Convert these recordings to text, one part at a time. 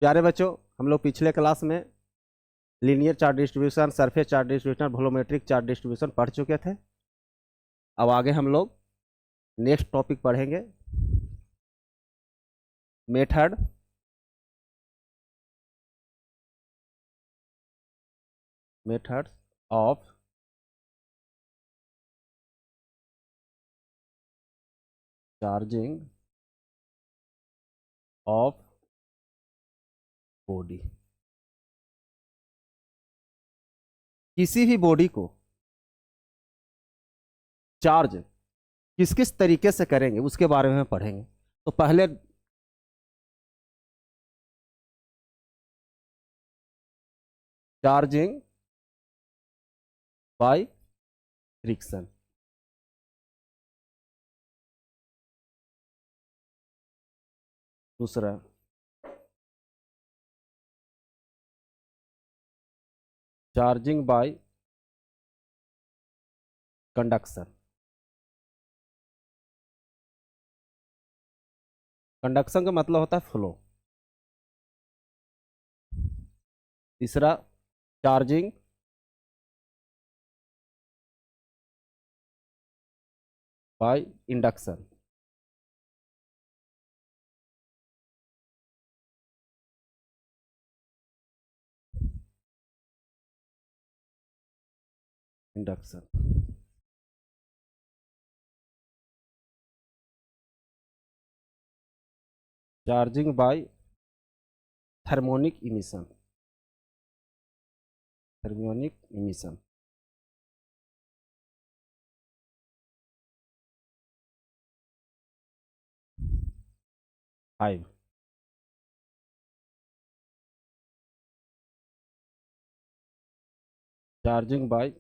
प्यारे बच्चों, हम लोग पिछले क्लास में linear charge distribution, surface charge distribution, volumetric charge distribution पढ़ चुके थे। अब आगे हम लोग नेक्स्ट टॉपिक पढ़ेंगे, method methods of charging of body. किसी भी बॉडी को चार्ज किस किस तरीके से करेंगे उसके बारे में पढ़ेंगे। तो पहले चार्जिंग बाय फ्रिक्शन, दूसरा चार्जिंग बाय कंडक्शन। कंडक्शन का मतलब होता है फ्लो। तीसरा charging by induction. Induction charging by thermionic emission. Thermionic emission. 5 charging by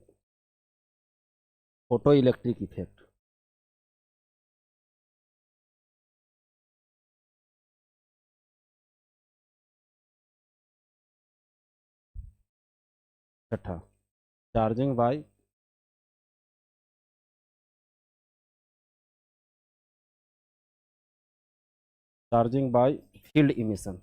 photo electric effect. 6 charging by field emission.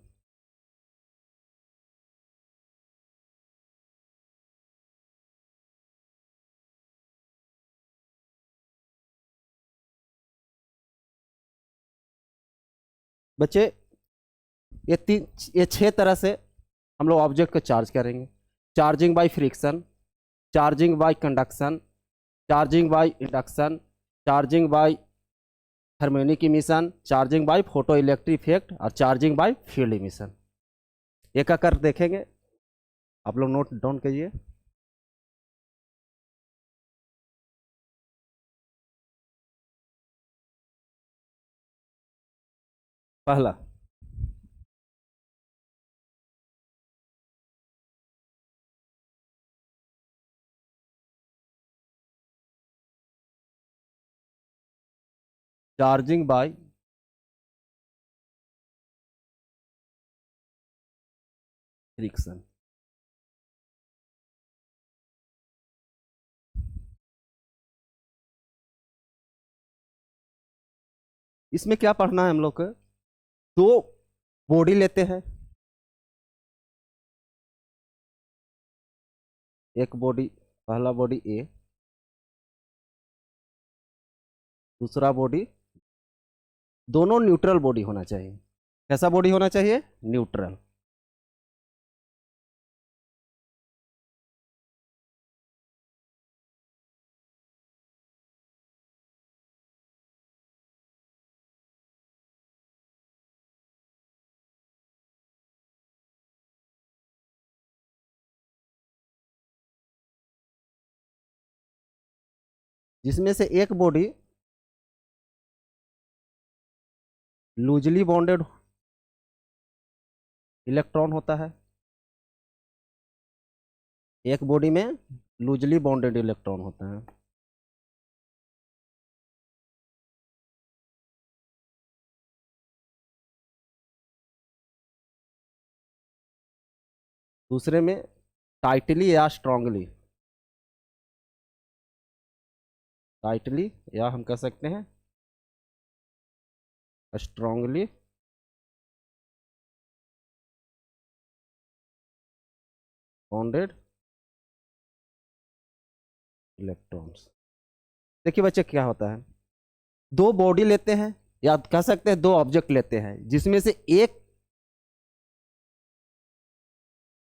बच्चे, ये 6 तरह से हम लोग ऑब्जेक्ट को चार्ज करेंगे। Charging by friction, charging by conduction, charging by induction, charging by thermionic emission, charging by photo electric effect और charging by field emission. एक कर देखेंगे, आप लोग नोट डाउन कीजिए। पहला चार्जिंग बाय फ्रिक्शन। इसमें क्या पढ़ना है हम लोग को? दो बॉडी लेते हैं, एक बॉडी, पहला बॉडी ए, दूसरा बॉडी, दोनों न्यूट्रल बॉडी होना चाहिए। कैसा बॉडी होना चाहिए? न्यूट्रल। जिसमें से एक बॉडी लूजली बॉन्डेड इलेक्ट्रॉन होता है, एक बॉडी में लूजली बॉन्डेड इलेक्ट्रॉन होता है। दूसरे में टाइटली या स्ट्रांगली, टाइटली या हम कह सकते हैं स्ट्रांगली बॉन्डेड इलेक्ट्रॉन्स। देखिए बच्चे क्या होता है, दो बॉडी लेते हैं या कह सकते हैं दो ऑब्जेक्ट लेते हैं, जिसमें से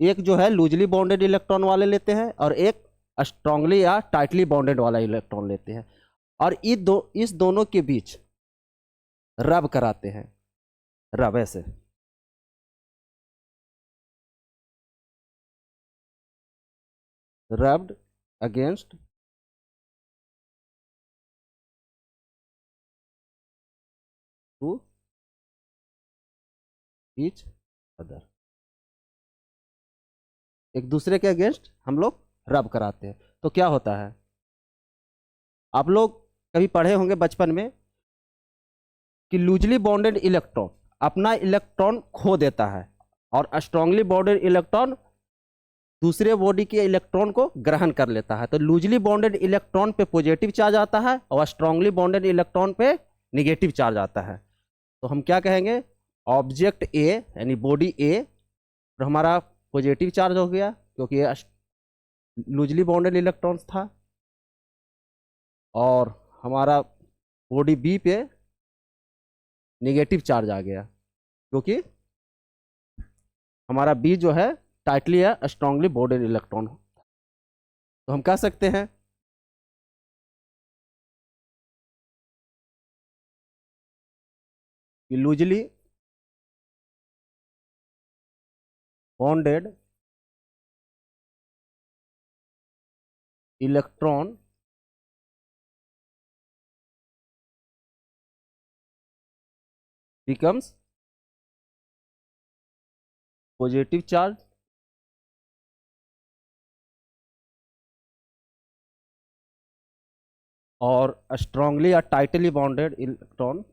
एक जो है लूजली बॉन्डेड इलेक्ट्रॉन वाले लेते हैं और एक स्ट्रांगली या टाइटली बॉन्डेड वाला इलेक्ट्रॉन लेते हैं, और इस दोनों के बीच रब कराते हैं, रब ऐसे rubbed against to each other, एक दूसरे के अगेंस्ट हम लोग रब कराते हैं। तो क्या होता है, आप लोग कभी पढ़े होंगे बचपन में कि लूजली बॉन्डेड इलेक्ट्रॉन अपना इलेक्ट्रॉन खो देता है और स्ट्रांगली बॉन्डेड इलेक्ट्रॉन दूसरे बॉडी के इलेक्ट्रॉन को ग्रहण कर लेता है। तो लूजली बॉन्डेड इलेक्ट्रॉन पे पॉजिटिव चार्ज आता है और स्ट्रांगली बॉन्डेड इलेक्ट्रॉन पे निगेटिव चार्ज आता है। तो हम क्या कहेंगे, ऑब्जेक्ट ए यानी बॉडी ए पर हमारा पॉजिटिव चार्ज हो गया क्योंकि ये लूजली बॉन्डेड इलेक्ट्रॉन्स था, और हमारा बॉडी बी पे नेगेटिव चार्ज आ गया क्योंकि हमारा बी जो है टाइटली या स्ट्रांगली बॉन्डेड इलेक्ट्रॉन। तो हम कह सकते हैं कि loosely bonded electron becomes positive charge और strongly या tightly bonded electron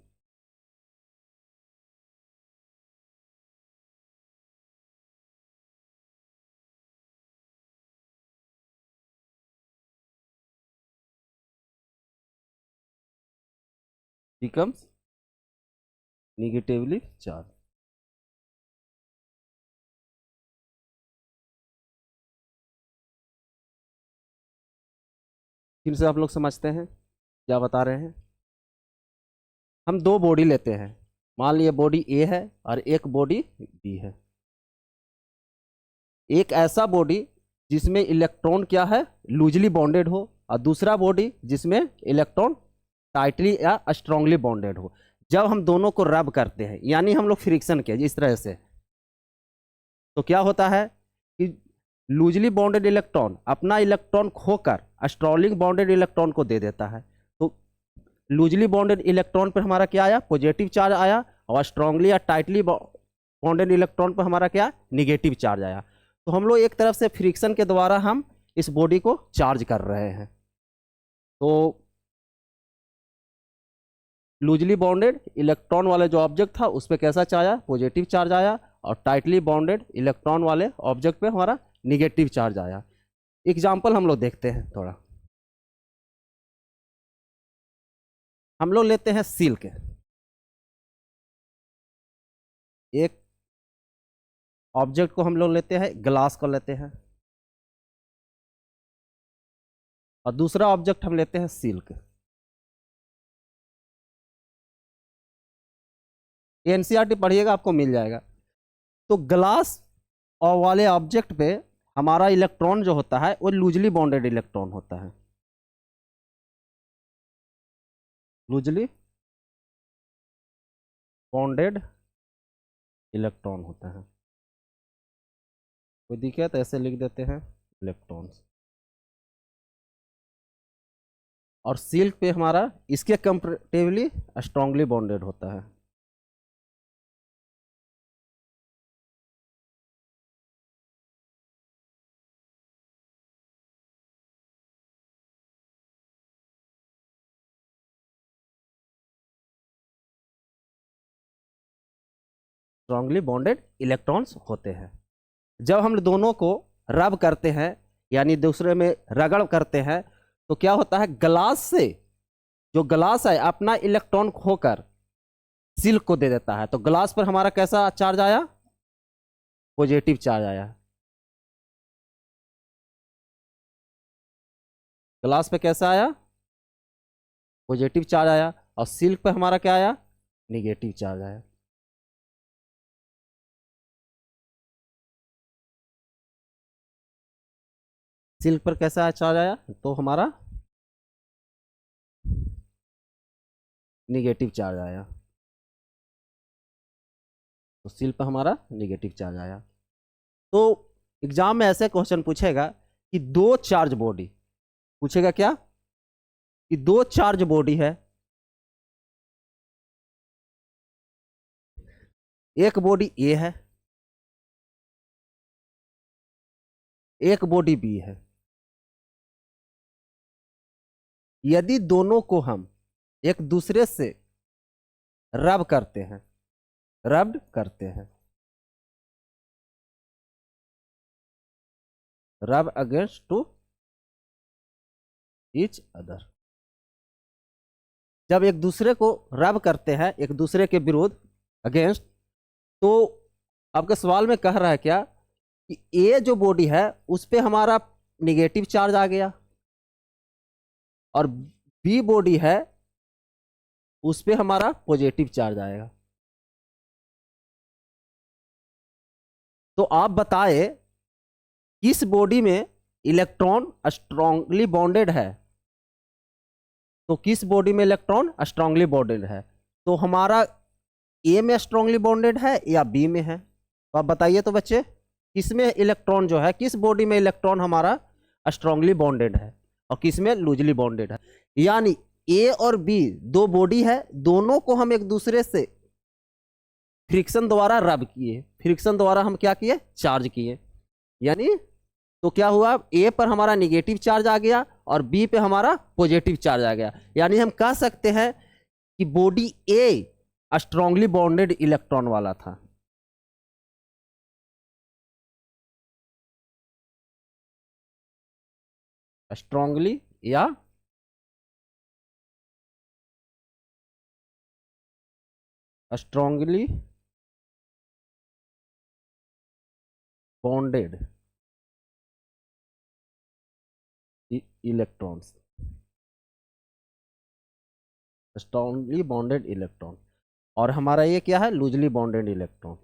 becomes negatively charged। फिर से आप लोग समझते हैं क्या बता रहे हैं। हम दो बॉडी लेते हैं, मान लिया बॉडी ए है और एक बॉडी बी है। एक ऐसा बॉडी जिसमें इलेक्ट्रॉन क्या है लूजली बॉन्डेड हो और दूसरा बॉडी जिसमें इलेक्ट्रॉन टाइटली या स्ट्रांगली बॉन्डेड हो। जब हम दोनों को रब करते हैं यानी हम लोग फ्रिक्शन किया इस तरह से, तो क्या होता है कि लूजली बॉन्डेड इलेक्ट्रॉन अपना इलेक्ट्रॉन खोकर स्ट्रांगली बॉन्डेड इलेक्ट्रॉन को दे देता है। तो लूजली बॉन्डेड इलेक्ट्रॉन पर हमारा क्या आया, पॉजिटिव चार्ज आया, और स्ट्रांगली या टाइटली बॉन्डेड इलेक्ट्रॉन पर हमारा क्या, निगेटिव चार्ज आया। तो हम लोग एक तरफ से फ्रिक्शन के द्वारा हम इस बॉडी को चार्ज कर रहे हैं। तो लूजली बॉन्डेड इलेक्ट्रॉन वाले जो ऑब्जेक्ट था उस पर कैसा चार्ज आया, पॉजिटिव चार्ज आया, और टाइटली बॉन्डेड इलेक्ट्रॉन वाले ऑब्जेक्ट पे हमारा निगेटिव चार्ज आया। एग्जाम्पल हम लोग देखते हैं थोड़ा। हम लोग लेते हैं सिल्क, एक ऑब्जेक्ट को हम लोग लेते हैं, ग्लास को लेते हैं, और दूसरा ऑब्जेक्ट हम लेते हैं सिल्क। एनसीईआरटी पढ़िएगा आपको मिल जाएगा। तो ग्लास और वाले ऑब्जेक्ट पे हमारा इलेक्ट्रॉन जो होता है वो लूजली बॉन्डेड इलेक्ट्रॉन होता है, लूजली बॉन्डेड इलेक्ट्रॉन होता है। कोई दिक्कत तो ऐसे लिख देते हैं इलेक्ट्रॉन्स। और सिल्क पे हमारा इसके कंपेरेटिवली स्ट्रांगली बॉन्डेड होता है। स्ट्रांगली बॉन्डेड इलेक्ट्रॉन्स होते हैं। जब हम दोनों को रब करते हैं यानी दूसरे में रगड़ करते हैं तो क्या होता है, ग्लास से जो ग्लास है अपना इलेक्ट्रॉन खोकर सिल्क को दे देता है। तो ग्लास पर हमारा कैसा चार्ज आया, पॉजिटिव चार्ज आया। ग्लास पे कैसा आया, पॉजिटिव चार्ज आया, और सिल्क पे हमारा क्या आया, निगेटिव चार्ज आया। सिल्क पर कैसा चार्ज आया, तो हमारा निगेटिव चार्ज आया, तो सिल्क पर हमारा निगेटिव चार्ज आया। तो एग्जाम में ऐसे क्वेश्चन पूछेगा कि दो चार्ज बॉडी, पूछेगा क्या कि दो चार्ज बॉडी है, एक बॉडी ए है, एक बॉडी बी है। यदि दोनों को हम एक दूसरे से रब करते हैं, रब्ड करते हैं, रब अगेंस्ट टू ईच अदर, जब एक दूसरे को रब करते हैं एक दूसरे के विरुद्ध, अगेंस्ट, तो आपके सवाल में कह रहा है क्या कि ए जो बॉडी है उस पे हमारा निगेटिव चार्ज आ गया, और बी बॉडी है उस पे हमारा पॉजिटिव चार्ज आएगा। तो आप बताए किस बॉडी में इलेक्ट्रॉन स्ट्रांगली बॉन्डेड है, तो किस बॉडी में इलेक्ट्रॉन स्ट्रांगली बॉन्डेड है, तो हमारा ए में स्ट्रांगली बॉन्डेड है या बी में है, तो आप बताइए तो बच्चे, किसमें इलेक्ट्रॉन जो है, किस बॉडी में इलेक्ट्रॉन हमारा स्ट्रांगली बॉन्डेड है और किसमें लूजली बॉन्डेड है। यानी ए और बी दो बॉडी है, दोनों को हम एक दूसरे से फ्रिक्शन द्वारा रब किए, फ्रिक्शन द्वारा हम क्या किए, चार्ज किए। यानी तो क्या हुआ, ए पर हमारा निगेटिव चार्ज आ गया और बी पे हमारा पॉजिटिव चार्ज आ गया। यानी हम कह सकते हैं कि बॉडी ए स्ट्रांगली बॉन्डेड इलेक्ट्रॉन वाला था। स्ट्रांगली या strongly bonded electrons, strongly bonded electron, और हमारा ये क्या है, लूजली बॉन्डेड इलेक्ट्रॉन।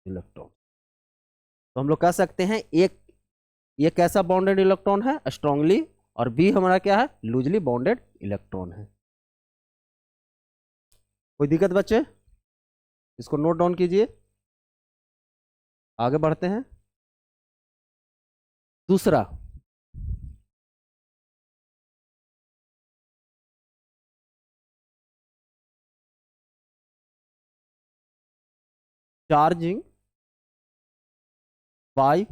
इलेक्ट्रॉन तो हम लोग कह सकते हैं एक ये कैसा बॉन्डेड इलेक्ट्रॉन है, स्ट्रांगली, और बी हमारा क्या है, लूजली बॉन्डेड इलेक्ट्रॉन है। कोई दिक्कत बच्चे, इसको नोट डाउन कीजिए, आगे बढ़ते हैं। दूसरा, चार्जिंग बाय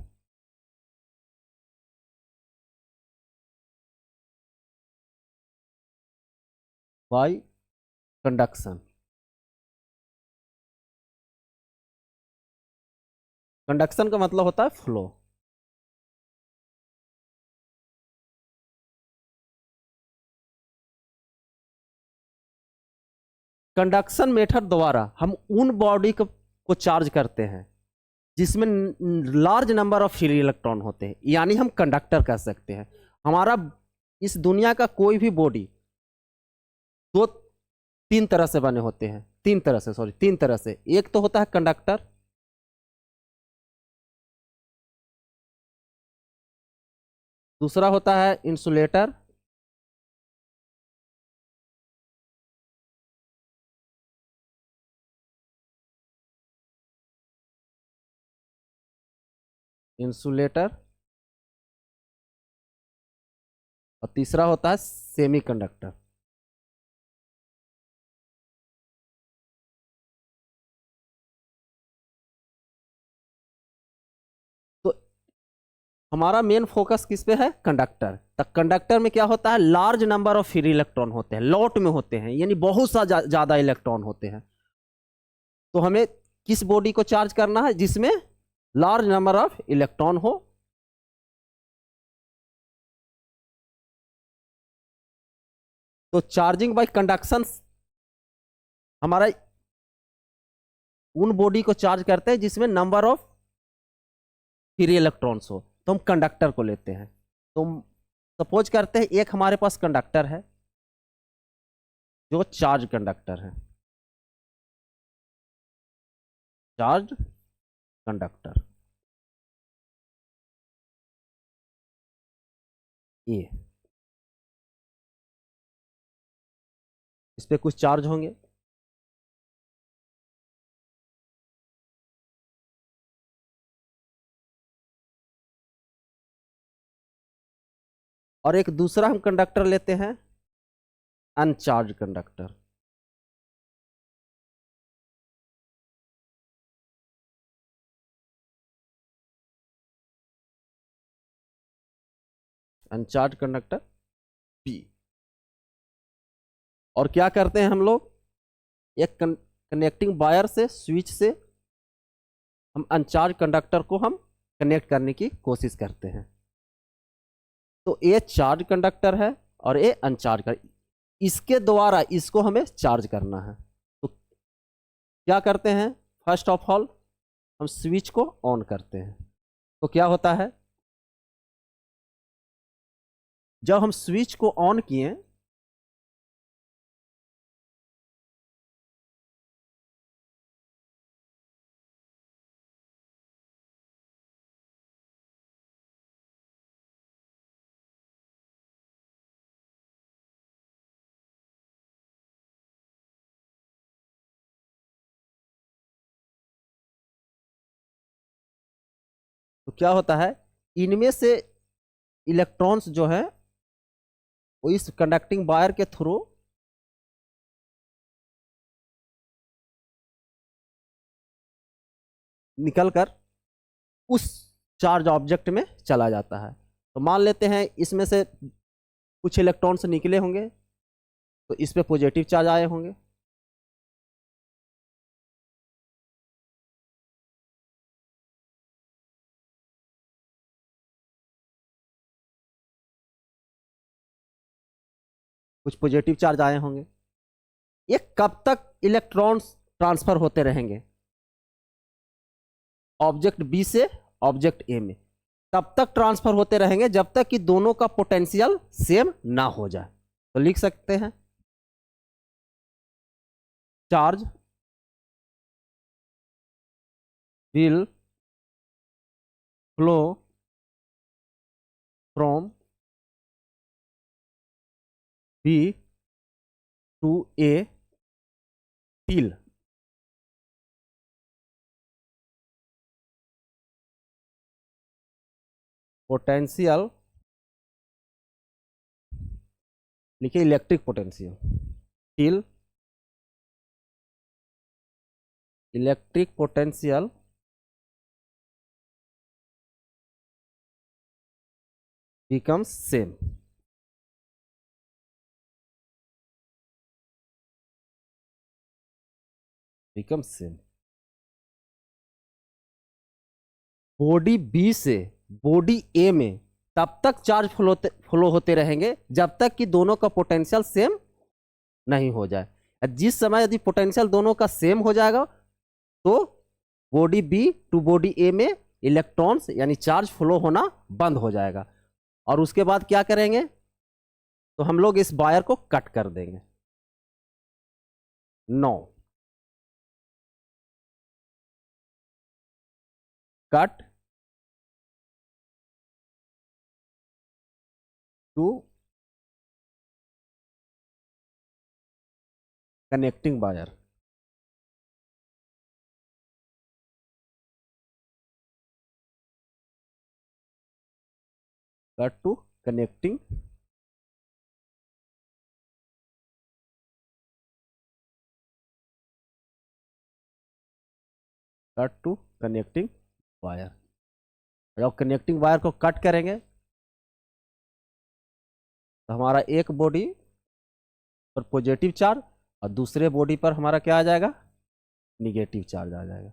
कंडक्शन। कंडक्शन का मतलब होता है फ्लो। कंडक्शन मेथड द्वारा हम उन बॉडी को चार्ज करते हैं जिसमें large number of free electron होते हैं, यानी हम कंडक्टर कह सकते हैं। हमारा इस दुनिया का कोई भी बॉडी दो तीन तरह से बने होते हैं, तीन तरह से। एक तो होता है कंडक्टर, दूसरा होता है इंसुलेटर, इंसुलेटर, और तीसरा होता है सेमीकंडक्टर। तो हमारा मेन फोकस किस पे है, कंडक्टर। तो कंडक्टर में क्या होता है, large number of free electron होते हैं, लॉट में होते हैं, यानी बहुत सा ज्यादा इलेक्ट्रॉन होते हैं। तो हमें किस बॉडी को चार्ज करना है, जिसमें लार्ज नंबर ऑफ इलेक्ट्रॉन हो। तो चार्जिंग बाय कंडक्शन हमारा उन बॉडी को चार्ज करते हैं जिसमें नंबर ऑफ फ्री इलेक्ट्रॉन्स हो, तो हम कंडक्टर को लेते हैं। तो सपोज करते हैं एक हमारे पास कंडक्टर है जो चार्ज कंडक्टर है, चार्ज कंडक्टर ये, इस पे कुछ चार्ज होंगे, और एक दूसरा हम कंडक्टर लेते हैं अनचार्ज कंडक्टर। अनचार्ज conductor P. और क्या करते हैं हम लोग, एक कनेक्टिंग वायर से, स्विच से हम अनचार्ज कंडक्टर को हम कनेक्ट करने की कोशिश करते हैं। तो ये चार्ज कंडक्टर है और ये अनचार्ज कर, इसके द्वारा इसको हमें चार्ज करना है। तो क्या करते हैं, फर्स्ट ऑफ ऑल हम स्विच को ऑन करते हैं। तो क्या होता है, जब हम स्विच को ऑन किए तो क्या होता है, इनमें से इलेक्ट्रॉन्स जो है वो इस कंडक्टिंग वायर के थ्रू निकलकर उस चार्ज ऑब्जेक्ट में चला जाता है। तो मान लेते हैं इसमें से कुछ इलेक्ट्रॉन्स निकले होंगे, तो इस पे पॉजिटिव चार्ज आए होंगे, कुछ पॉजिटिव चार्ज आए होंगे। ये कब तक इलेक्ट्रॉन्स ट्रांसफर होते रहेंगे ऑब्जेक्ट बी से ऑब्जेक्ट ए में, तब तक ट्रांसफर होते रहेंगे जब तक कि दोनों का पोटेंशियल सेम ना हो जाए। तो लिख सकते हैं charge will flow from B to A till potential, लिखिए electric potential, till electric potential becomes same, becomes same। Body B से बॉडी ए में तब तक चार्ज फ्लो होते रहेंगे जब तक कि दोनों का पोटेंशियल सेम नहीं हो जाए। जिस समय यदि पोटेंशियल दोनों का सेम हो जाएगा तो body B to body A में इलेक्ट्रॉन्स यानी चार्ज फ्लो होना बंद हो जाएगा। और उसके बाद क्या करेंगे, तो हम लोग इस वायर को कट कर देंगे। 9 cut to connecting wire, cut to connecting cut to connecting wire. जब कनेक्टिंग वायर को कट करेंगे तो हमारा एक बॉडी पर पॉजिटिव चार्ज और दूसरे बॉडी पर हमारा क्या आ जाएगा, निगेटिव चार्ज आ जाएगा।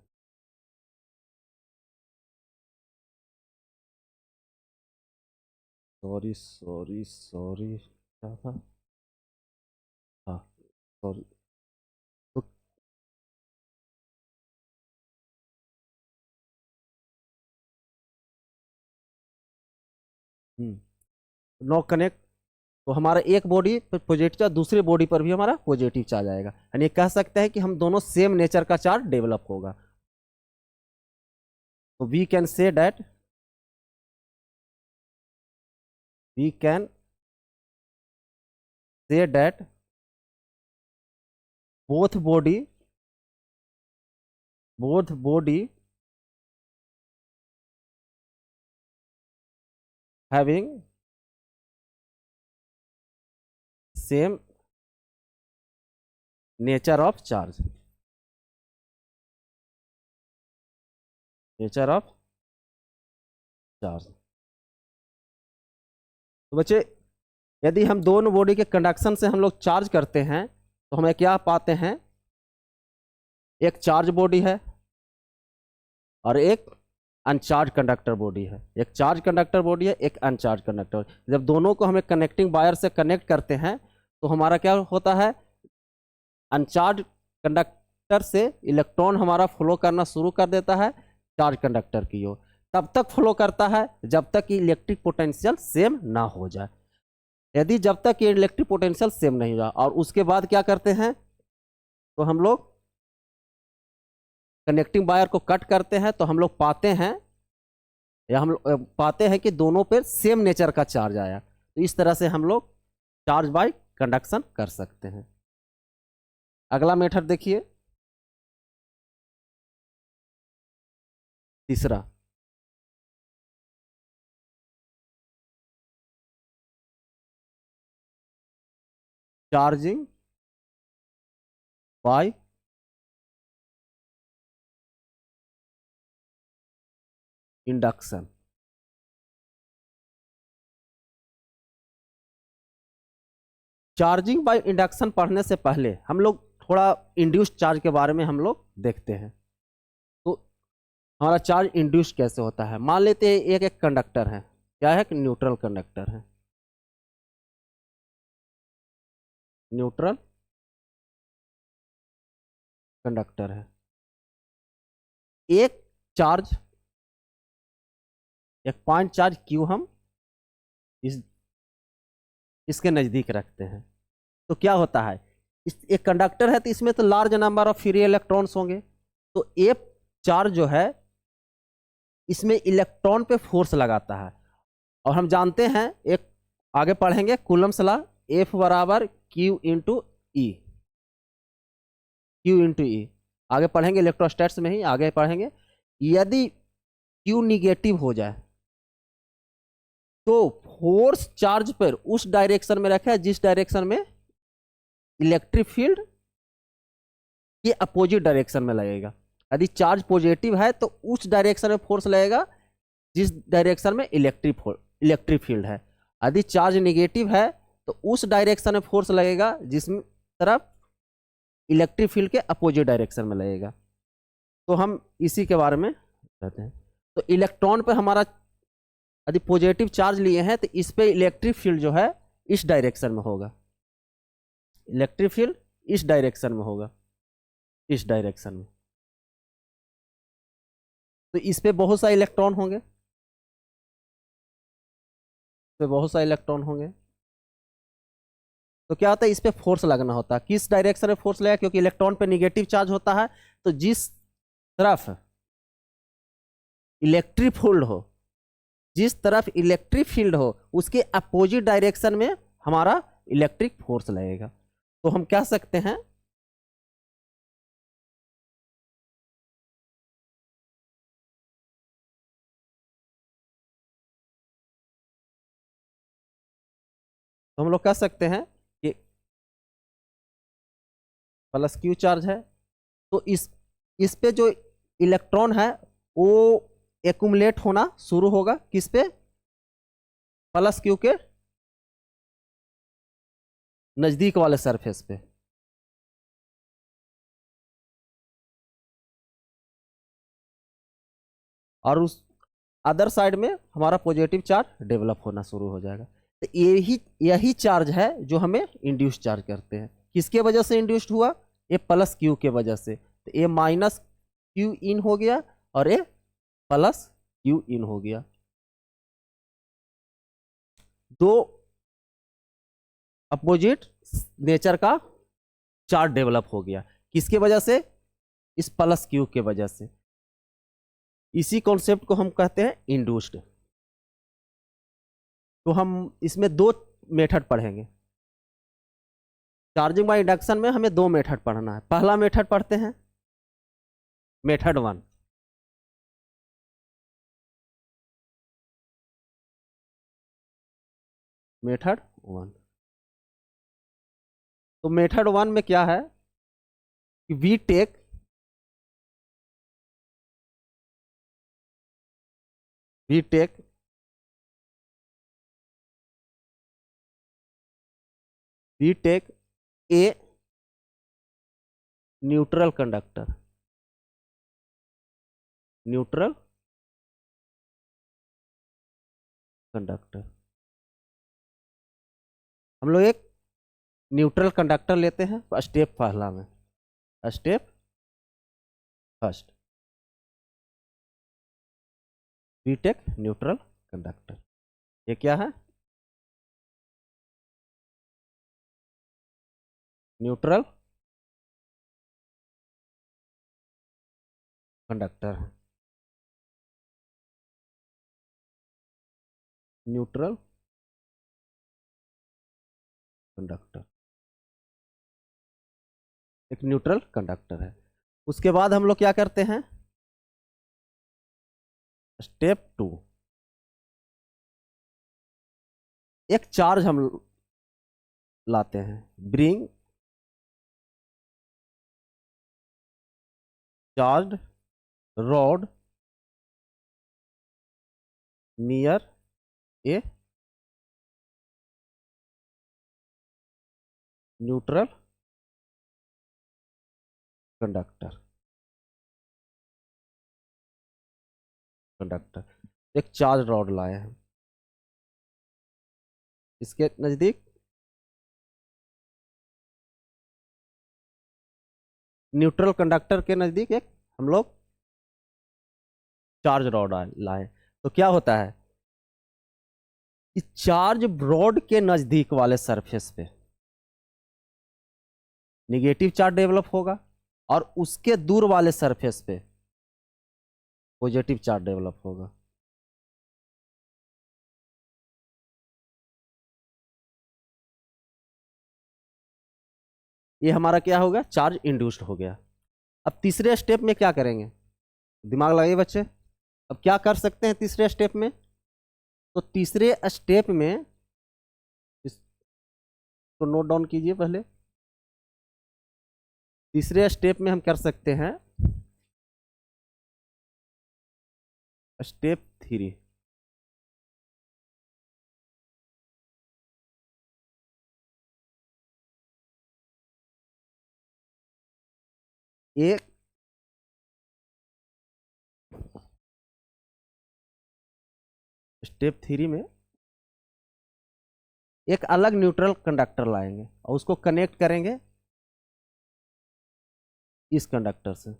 सॉरी सॉरी सॉरी, क्या था, हाँ सॉरी। तो नो कनेक्ट, तो हमारा एक बॉडी पर पॉजिटिव चार्ज, दूसरे बॉडी पर भी हमारा पॉजिटिव चार्ज आएगा, यानी कह सकते हैं कि हम दोनों सेम नेचर का चार्ज डेवलप होगा। तो we can say that, we can say that both body having same nature of charge, nature of charge। तो बच्चे यदि हम दोनों बॉडी के कंडक्शन से हम लोग चार्ज करते हैं तो हमें क्या पाते हैं, एक चार्ज बॉडी है और एक अनचार्ज कंडक्टर बॉडी है, एक चार्ज कंडक्टर बॉडी है, एक अनचार्ज कंडक्टर। जब दोनों को हमें कनेक्टिंग वायर से कनेक्ट करते हैं तो हमारा क्या होता है, अनचार्ज कंडक्टर से इलेक्ट्रॉन हमारा फ्लो करना शुरू कर देता है चार्ज कंडक्टर की ओर। तब तक फ्लो करता है जब तक कि इलेक्ट्रिक पोटेंशियल सेम ना हो जाए। यदि जब तक ये इलेक्ट्रिक पोटेंशियल सेम नहीं हो जाए और उसके बाद क्या करते हैं, तो हम लोग कनेक्टिंग वायर को कट करते हैं, तो हम लोग पाते हैं, या हम लोग पाते हैं कि दोनों पे सेम नेचर का चार्ज आया। तो इस तरह से हम लोग चार्ज बाय कंडक्शन कर सकते हैं। अगला मेथड देखिए, तीसरा, charging by induction. Charging by induction पढ़ने से पहले हम लोग थोड़ा इंड्यूस्ड चार्ज के बारे में हम लोग देखते हैं। तो हमारा चार्ज इंड्यूस कैसे होता है, मान लेते हैं एक एक कंडक्टर है, क्या है, न्यूट्रल कंडक्टर है, न्यूट्रल कंडक्टर है। एक चार्ज, एक पॉइंट चार्ज क्यू हम इसके नजदीक रखते हैं, तो क्या होता है, एक कंडक्टर है तो इसमें तो large number of free electrons होंगे। तो एक चार्ज जो है इसमें इलेक्ट्रॉन पे फोर्स लगाता है, और हम जानते हैं, एक आगे पढ़ेंगे कूलम्स लॉ, F बराबर Q इंटू ई, Q इंटू ई आगे पढ़ेंगे, इलेक्ट्रोस्टैट्स में ही आगे पढ़ेंगे। यदि Q निगेटिव हो जाए तो फोर्स चार्ज पर उस डायरेक्शन में रखा है जिस डायरेक्शन में इलेक्ट्रिक फील्ड के अपोजिट डायरेक्शन में लगेगा। यदि चार्ज पॉजिटिव है तो उस डायरेक्शन में फोर्स लगेगा जिस डायरेक्शन में इलेक्ट्रिक फील्ड है। यदि चार्ज नेगेटिव है तो उस डायरेक्शन में फोर्स लगेगा जिस तरफ इलेक्ट्रिक फील्ड के अपोजिट डायरेक्शन में लगेगा। तो हम इसी के बारे में कहते हैं। तो इलेक्ट्रॉन पे हमारा यदि पॉजिटिव चार्ज लिए हैं तो इस पे इलेक्ट्रिक फील्ड जो है इस डायरेक्शन में होगा, इलेक्ट्रिक फील्ड इस डायरेक्शन में होगा, इस डायरेक्शन में। तो इस पे बहुत सारे इलेक्ट्रॉन होंगे, इस पे बहुत सारे इलेक्ट्रॉन होंगे। तो क्या होता है, इस पे फोर्स लगना होता है। किस डायरेक्शन में फोर्स लगेगा, क्योंकि इलेक्ट्रॉन पे निगेटिव चार्ज होता है, तो जिस तरफ इलेक्ट्रिक फील्ड हो, जिस तरफ इलेक्ट्रिक फील्ड हो उसके अपोजिट डायरेक्शन में हमारा इलेक्ट्रिक फोर्स लगेगा। तो हम कह सकते हैं कि प्लस क्यू चार्ज है, तो इस पे जो इलेक्ट्रॉन है वो एक्यूमुलेट होना शुरू होगा, किस पे, प्लस क्यू के नजदीक वाले सरफेस पे। और उस अदर साइड में हमारा पॉजिटिव चार्ज डेवलप होना शुरू हो जाएगा। तो यही चार्ज है जो हमें इंड्यूस चार्ज करते हैं। किसके वजह से इंड्यूस्ड हुआ, ये प्लस क्यू के वजह से। तो ये माइनस क्यू इन हो गया और ये प्लस क्यू इन हो गया। दो अपोजिट नेचर का चार्ज डेवलप हो गया। किसके वजह से? इस प्लस क्यू के वजह से। इसी कॉन्सेप्ट को हम कहते हैं इंड्यूस्ड। तो हम इसमें दो मेथड पढ़ेंगे। चार्जिंग बाय इंडक्शन में हमें दो मेथड पढ़ना है। पहला मेथड पढ़ते हैं, मेथड 1। मेथड 1। तो मेथड 1 में क्या है कि we take a neutral conductor, हम लोग एक न्यूट्रल कंडक्टर लेते हैं। स्टेप पहला में, step first, we take neutral conductor. ये क्या है? न्यूट्रल कंडक्टर है, न्यूट्रल कंडक्टर, एक न्यूट्रल कंडक्टर है। उसके बाद हम लोग क्या करते हैं? स्टेप 2, एक चार्ज हम लाते हैं। ब्रिंग चार्ज रॉड नियर ए न्यूट्रल कंडक्टर, एक चार्ज रॉड लाए हैं, इसके नजदीक न्यूट्रल कंडक्टर के नजदीक एक हम लोग चार्ज रॉड लाए। तो क्या होता है? इस चार्ज रॉड के नजदीक वाले सरफेस पे निगेटिव चार्ज डेवलप होगा और उसके दूर वाले सरफेस पे पॉजिटिव चार्ज डेवलप होगा। ये हमारा क्या होगा? चार्ज इंड्यूस्ड हो गया। अब तीसरे स्टेप में क्या करेंगे? दिमाग लगाइए बच्चे। अब क्या कर सकते हैं तीसरे स्टेप में? तो तीसरे स्टेप में इसको नोट डाउन कीजिए पहले। तीसरे स्टेप में हम कर सकते हैं स्टेप 3। एक स्टेप 3 में एक अलग न्यूट्रल कंडक्टर लाएंगे और उसको कनेक्ट करेंगे इस कंडक्टर से।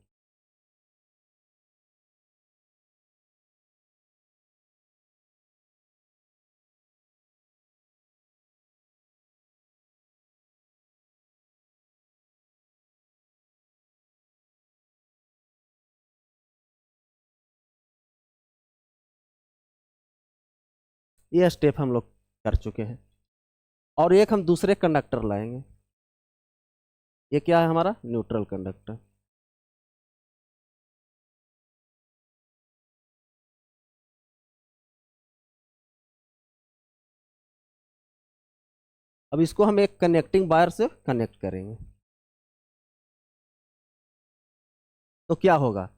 ये स्टेप हम लोग कर चुके हैं। और एक हम दूसरे कंडक्टर लाएंगे। ये क्या है? हमारा न्यूट्रल कंडक्टर। अब इसको हम एक कनेक्टिंग वायर से कनेक्ट करेंगे। तो क्या होगा?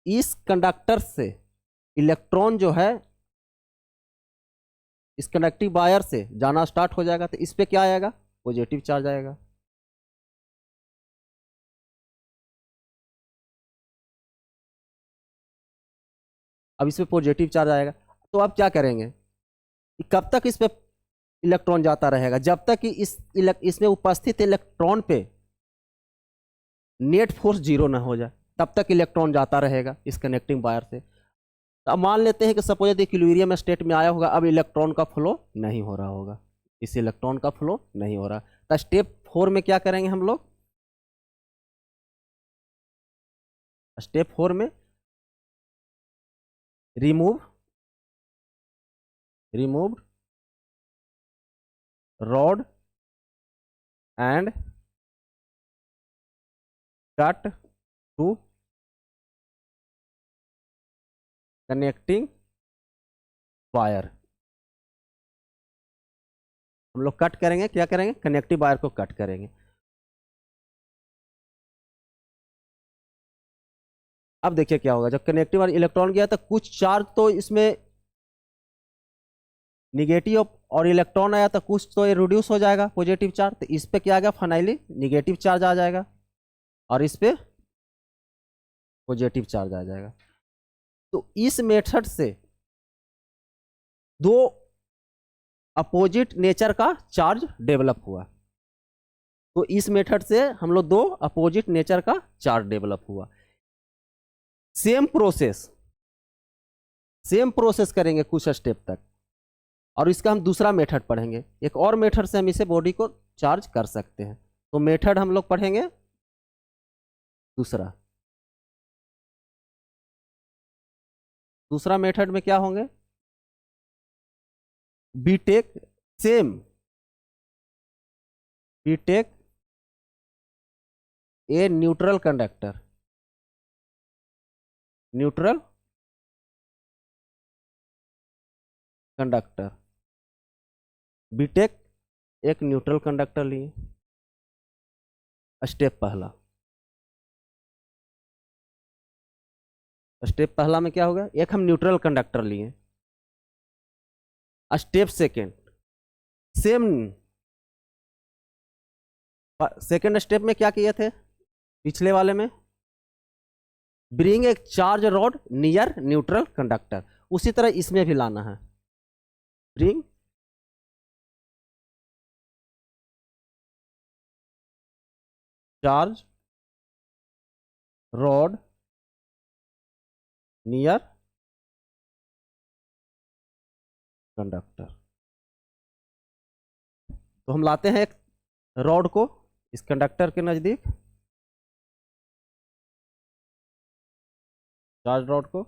इस कंडक्टर से इलेक्ट्रॉन जो है इस कनेक्टिंग वायर से जाना स्टार्ट हो जाएगा। तो इस पे क्या आएगा? पॉजिटिव चार्ज आएगा। अब इस पे पॉजिटिव चार्ज आएगा। तो अब क्या करेंगे? कब तक इस पे इलेक्ट्रॉन जाता रहेगा? जब तक कि इसमें उपस्थित इलेक्ट्रॉन पे नेट फोर्स जीरो ना हो जाए, तब तक इलेक्ट्रॉन जाता रहेगा इस कनेक्टिंग वायर से। तो अब मान लेते हैं कि सपोज इक्विलिब्रियम स्टेट में आया होगा, अब इलेक्ट्रॉन का फ्लो नहीं हो रहा होगा, इस इलेक्ट्रॉन का फ्लो नहीं हो रहा। तो स्टेप 4 में क्या करेंगे हम लोग, स्टेप 4 में remove rod and cut to connecting wire. हम लोग कट करेंगे, क्या करेंगे, कनेक्टिव वायर को कट करेंगे। अब देखिए क्या होगा, जब कनेक्टिव वायर इलेक्ट्रॉन गया तो कुछ चार्ज तो इसमें निगेटिव और इलेक्ट्रॉन आया तो कुछ तो ये रिड्यूस हो जाएगा पॉजिटिव चार्ज, तो इस पे क्या आ गया, फाइनली निगेटिव चार्ज आ जाएगा और इस पे पॉजिटिव चार्ज आ जाएगा। तो इस मेथड से दो अपोजिट नेचर का चार्ज डेवलप हुआ। तो इस मेथड से हम लोग दो अपोजिट नेचर का चार्ज डेवलप हुआ। सेम प्रोसेस करेंगे कुछ स्टेप तक, और इसका हम दूसरा मेथड पढ़ेंगे। एक और मेथड से हम इसे बॉडी को चार्ज कर सकते हैं। तो मेथड हम लोग पढ़ेंगे दूसरा मेथड में क्या होंगे, बीटेक ए न्यूट्रल कंडक्टर बीटेक एक न्यूट्रल कंडक्टर लिए। स्टेप पहला में क्या होगा, एक हम न्यूट्रल कंडक्टर लिए। Step second same, second step में क्या किए थे पिछले वाले में, ब्रिंग एक charge rod near neutral conductor. उसी तरह इसमें भी लाना है, bring charge rod near conductor. तो हम लाते हैं एक रॉड को इस कंडक्टर के नजदीक, चार्ज रॉड को,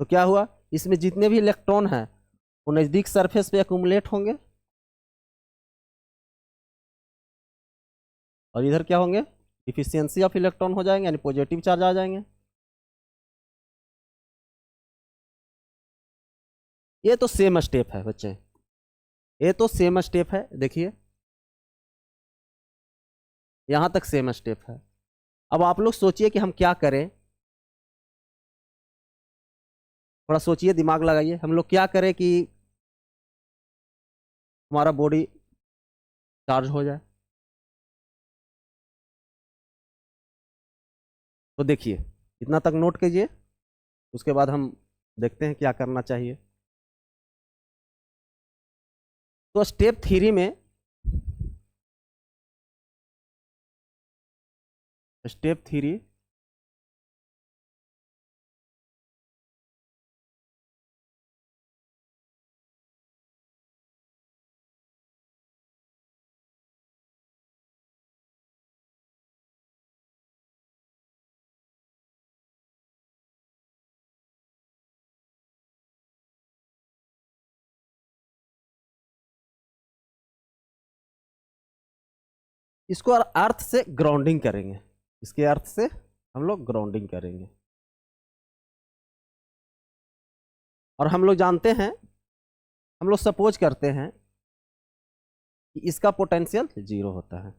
तो क्या हुआ, इसमें जितने भी इलेक्ट्रॉन हैं वो नजदीक सरफेस पे एक्यूमुलेट होंगे, और इधर क्या होंगे, इफिशियंसी ऑफ इलेक्ट्रॉन हो जाएंगे, यानी पॉजिटिव चार्ज आ जाएंगे। ये तो सेम स्टेप है बच्चे, ये तो सेम स्टेप है, देखिए यहां तक सेम स्टेप है। अब आप लोग सोचिए कि हम क्या करें, थोड़ा सोचिए, दिमाग लगाइए, हम लोग क्या करें कि हमारा बॉडी चार्ज हो जाए। तो देखिए इतना तक नोट कीजिए, उसके बाद हम देखते हैं क्या करना चाहिए। तो स्टेप 3 में, स्टेप 3 इसको अर्थ से ग्राउंडिंग करेंगे, इसके अर्थ से हम लोग ग्राउंडिंग करेंगे। और हम लोग जानते हैं, हम लोग सपोज करते हैं कि इसका पोटेंशियल 0 होता है,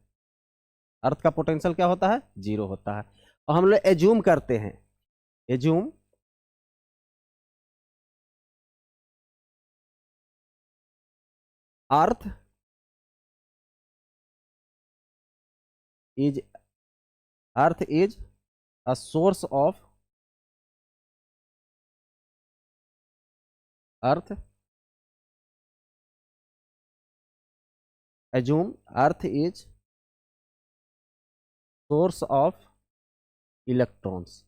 अर्थ का पोटेंशियल क्या होता है, 0 होता है। और हम लोग एज्यूम करते हैं, assume earth is a source of, earth assume earth is source of electrons,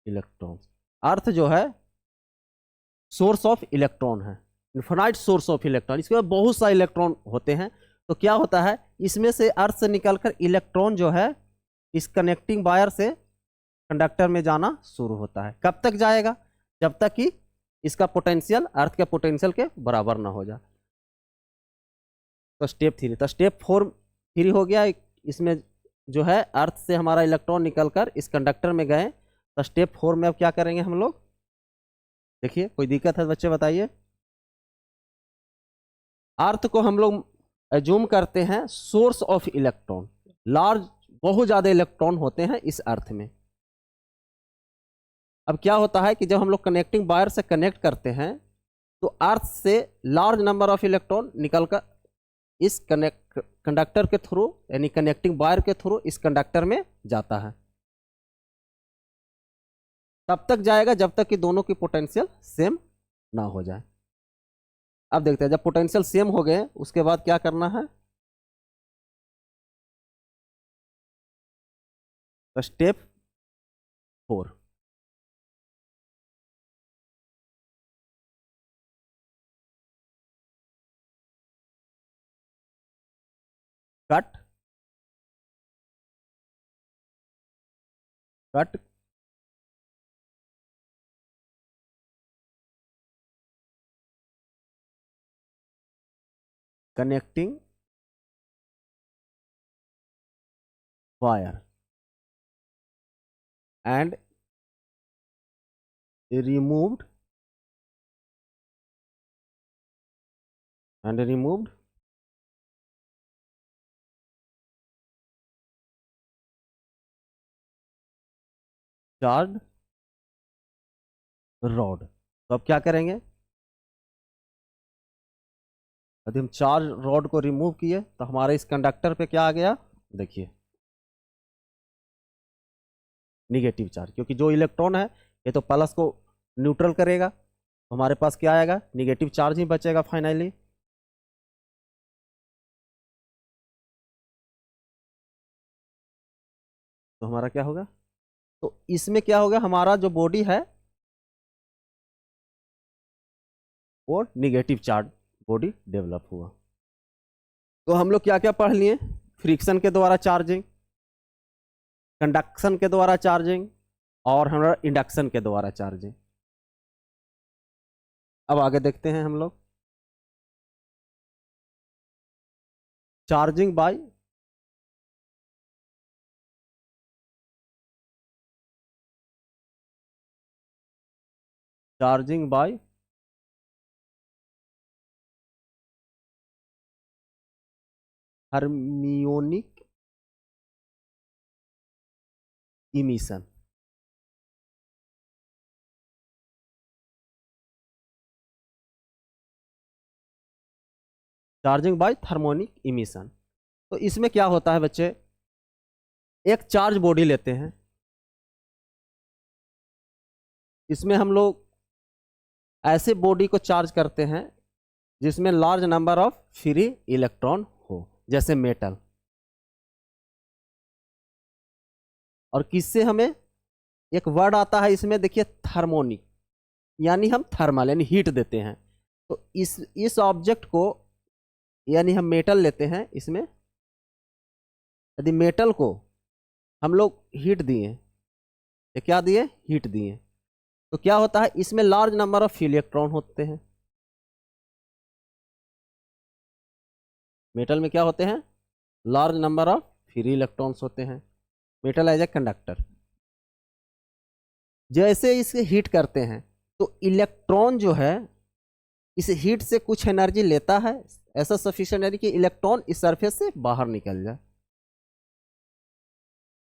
electrons earth जो है सोर्स ऑफ इलेक्ट्रॉन है, इन्फिनाइट सोर्स ऑफ इलेक्ट्रॉन। इसके बाद बहुत सारे इलेक्ट्रॉन होते हैं। तो क्या होता है, इसमें से अर्थ से निकलकर इलेक्ट्रॉन जो है इस कनेक्टिंग वायर से कंडक्टर में जाना शुरू होता है। कब तक जाएगा, जब तक कि इसका पोटेंशियल अर्थ के पोटेंशियल के बराबर ना हो जाए। तो स्टेप 3, तो स्टेप 4 हो गया। इसमें जो है अर्थ से हमारा इलेक्ट्रॉन निकलकर इस कंडक्टर में गए। तो स्टेप 4 में अब क्या करेंगे हम लोग, देखिए कोई दिक्कत है बच्चे बताइए। अर्थ को हम लोग एज्यूम करते हैं सोर्स ऑफ इलेक्ट्रॉन, लार्ज बहुत ज्यादा इलेक्ट्रॉन होते हैं इस अर्थ में। अब क्या होता है कि जब हम लोग कनेक्टिंग वायर से कनेक्ट करते हैं तो अर्थ से लार्ज नंबर ऑफ इलेक्ट्रॉन निकलकर इस कंडक्टर के थ्रू यानी कनेक्टिंग वायर के थ्रू इस कंडक्टर में जाता है। तब तक जाएगा जब तक कि दोनों की पोटेंशियल सेम ना हो जाए। अब देखते हैं जब पोटेंशियल सेम हो गए उसके बाद क्या करना है। तो step 4, cut cut connecting wire and removed charge rod. तो अब क्या करेंगे, यदि हम चार्ज रॉड को रिमूव किए तो हमारे इस कंडक्टर पे क्या आ गया, देखिए निगेटिव चार्ज, क्योंकि जो इलेक्ट्रॉन है ये तो प्लस को न्यूट्रल करेगा, तो हमारे पास क्या आएगा, निगेटिव चार्ज ही बचेगा फाइनली। तो हमारा क्या होगा, तो इसमें क्या होगा, हमारा जो बॉडी है वो निगेटिव चार्ज बॉडी डेवलप हुआ। तो हम लोग क्या क्या पढ़ लिए, फ्रिक्शन के द्वारा चार्जिंग, कंडक्शन के द्वारा चार्जिंग और हमारा इंडक्शन के द्वारा चार्जिंग। अब आगे देखते हैं हम लोग charging by harmonic emission. Charging by thermionic emission. तो इसमें क्या होता है बच्चे, एक चार्ज बॉडी लेते हैं, इसमें हम लोग ऐसे बॉडी को चार्ज करते हैं जिसमें large number of free electron हो, जैसे मेटल। और किससे हमें एक वर्ड आता है इसमें, देखिए थर्मोनिक, यानी हम थर्मल यानी हीट देते हैं। तो इस ऑब्जेक्ट को यानी हम मेटल लेते हैं, इसमें यदि मेटल को हम लोग हीट दिए, ये क्या दिए, हीट दिए, तो क्या होता है, इसमें लार्ज नंबर ऑफ इलेक्ट्रॉन होते हैं। मेटल में क्या होते हैं, large number of free electrons होते हैं। Metal as a conductor. जैसे इसे हीट करते हैं तो इलेक्ट्रॉन जो है इस हीट से कुछ एनर्जी लेता है, ऐसा सफिशिएंट एनर्जी कि इलेक्ट्रॉन इस सरफेस से बाहर निकल जाए।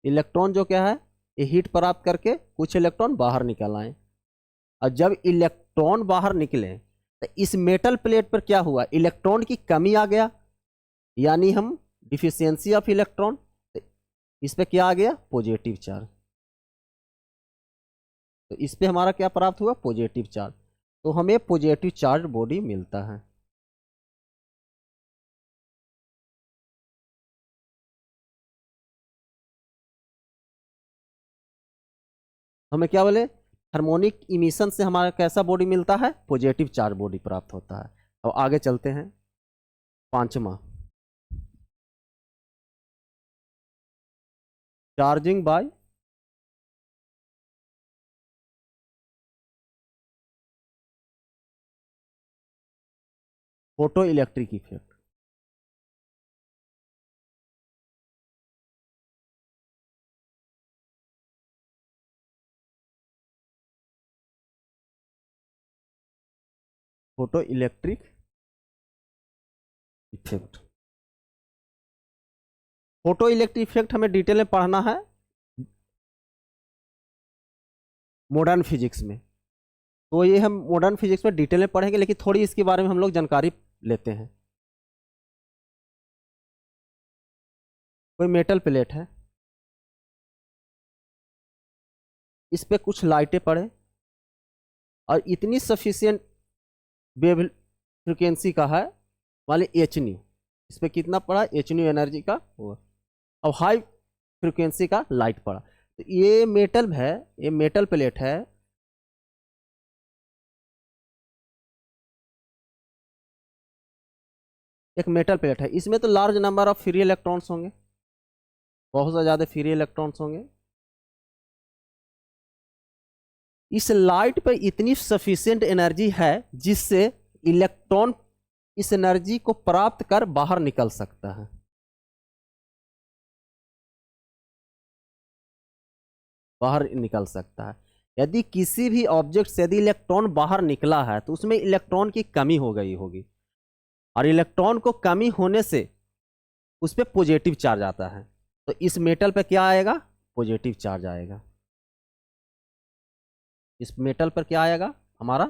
इलेक्ट्रॉन जो क्या है, ये हीट प्राप्त करके कुछ इलेक्ट्रॉन बाहर निकल आए। और जब इलेक्ट्रॉन बाहर निकले तो इस मेटल प्लेट पर क्या हुआ, इलेक्ट्रॉन की कमी आ गया, यानी हम डिफिशियंसी ऑफ इलेक्ट्रॉन, इस पे क्या आ गया, पॉजिटिव चार्ज। तो इस पे हमारा क्या प्राप्त हुआ, पॉजिटिव चार्ज। तो हमें पॉजिटिव चार्ज बॉडी मिलता है। हमें क्या बोले, हार्मोनिक इमिशन से हमारा कैसा बॉडी मिलता है, पॉजिटिव चार्ज बॉडी प्राप्त होता है। अब आगे चलते हैं, पांचवा, charging by photo electric effect. Photo electric effect, photo electric effect हमें डिटेल में पढ़ना है मॉडर्न फिजिक्स में, तो ये हम मॉडर्न फिजिक्स में डिटेल में पढ़ेंगे, लेकिन थोड़ी इसके बारे में हम लोग जानकारी लेते हैं। कोई मेटल प्लेट है, इस पे कुछ लाइटें पड़े और इतनी सफिशियंट वेव फ्रिक्वेंसी का है, मान ली एच न्यू, इस पे कितना पड़ा, एच न्यू एनर्जी का वो, अब हाई फ्रिक्वेंसी का लाइट पड़ा, तो ये मेटल है, ये मेटल प्लेट है, एक मेटल प्लेट है, इसमें तो large number of free electrons होंगे, बहुत से ज़्यादा फ्री इलेक्ट्रॉन्स होंगे। इस लाइट पर इतनी सफिशिएंट एनर्जी है जिससे इलेक्ट्रॉन इस एनर्जी को प्राप्त कर बाहर निकल सकता है। बाहर निकल सकता है। यदि किसी भी ऑब्जेक्ट से यदि इलेक्ट्रॉन बाहर निकला है तो उसमें इलेक्ट्रॉन की कमी हो गई होगी, और इलेक्ट्रॉन को कमी होने से उस पर पॉजिटिव चार्ज आता है, तो इस मेटल पे क्या आएगा, पॉजिटिव चार्ज आएगा। इस मेटल पर क्या आएगा, हमारा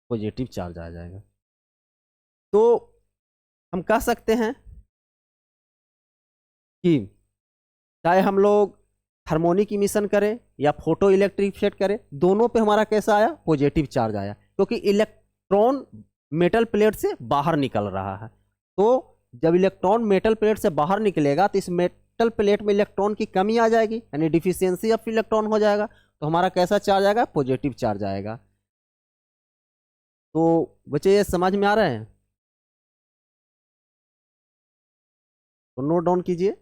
पॉजिटिव चार्ज आ जाएगा। तो हम कह सकते हैं कि चाहे हम लोग हार्मोनिक इमिशन करें या फोटो इलेक्ट्रिक इफेक्ट करें, दोनों पे हमारा कैसा आया, पॉजिटिव चार्ज आया, क्योंकि इलेक्ट्रॉन मेटल प्लेट से बाहर निकल रहा है। तो जब इलेक्ट्रॉन मेटल प्लेट से बाहर निकलेगा तो इस मेटल प्लेट में इलेक्ट्रॉन की कमी आ जाएगी, यानी डिफिशियंसी ऑफ इलेक्ट्रॉन हो जाएगा, तो हमारा कैसा चार्ज आएगा, पॉजिटिव चार्ज आएगा। तो बच्चे ये समझ में आ रहे हैं, तो नोट डाउन कीजिए।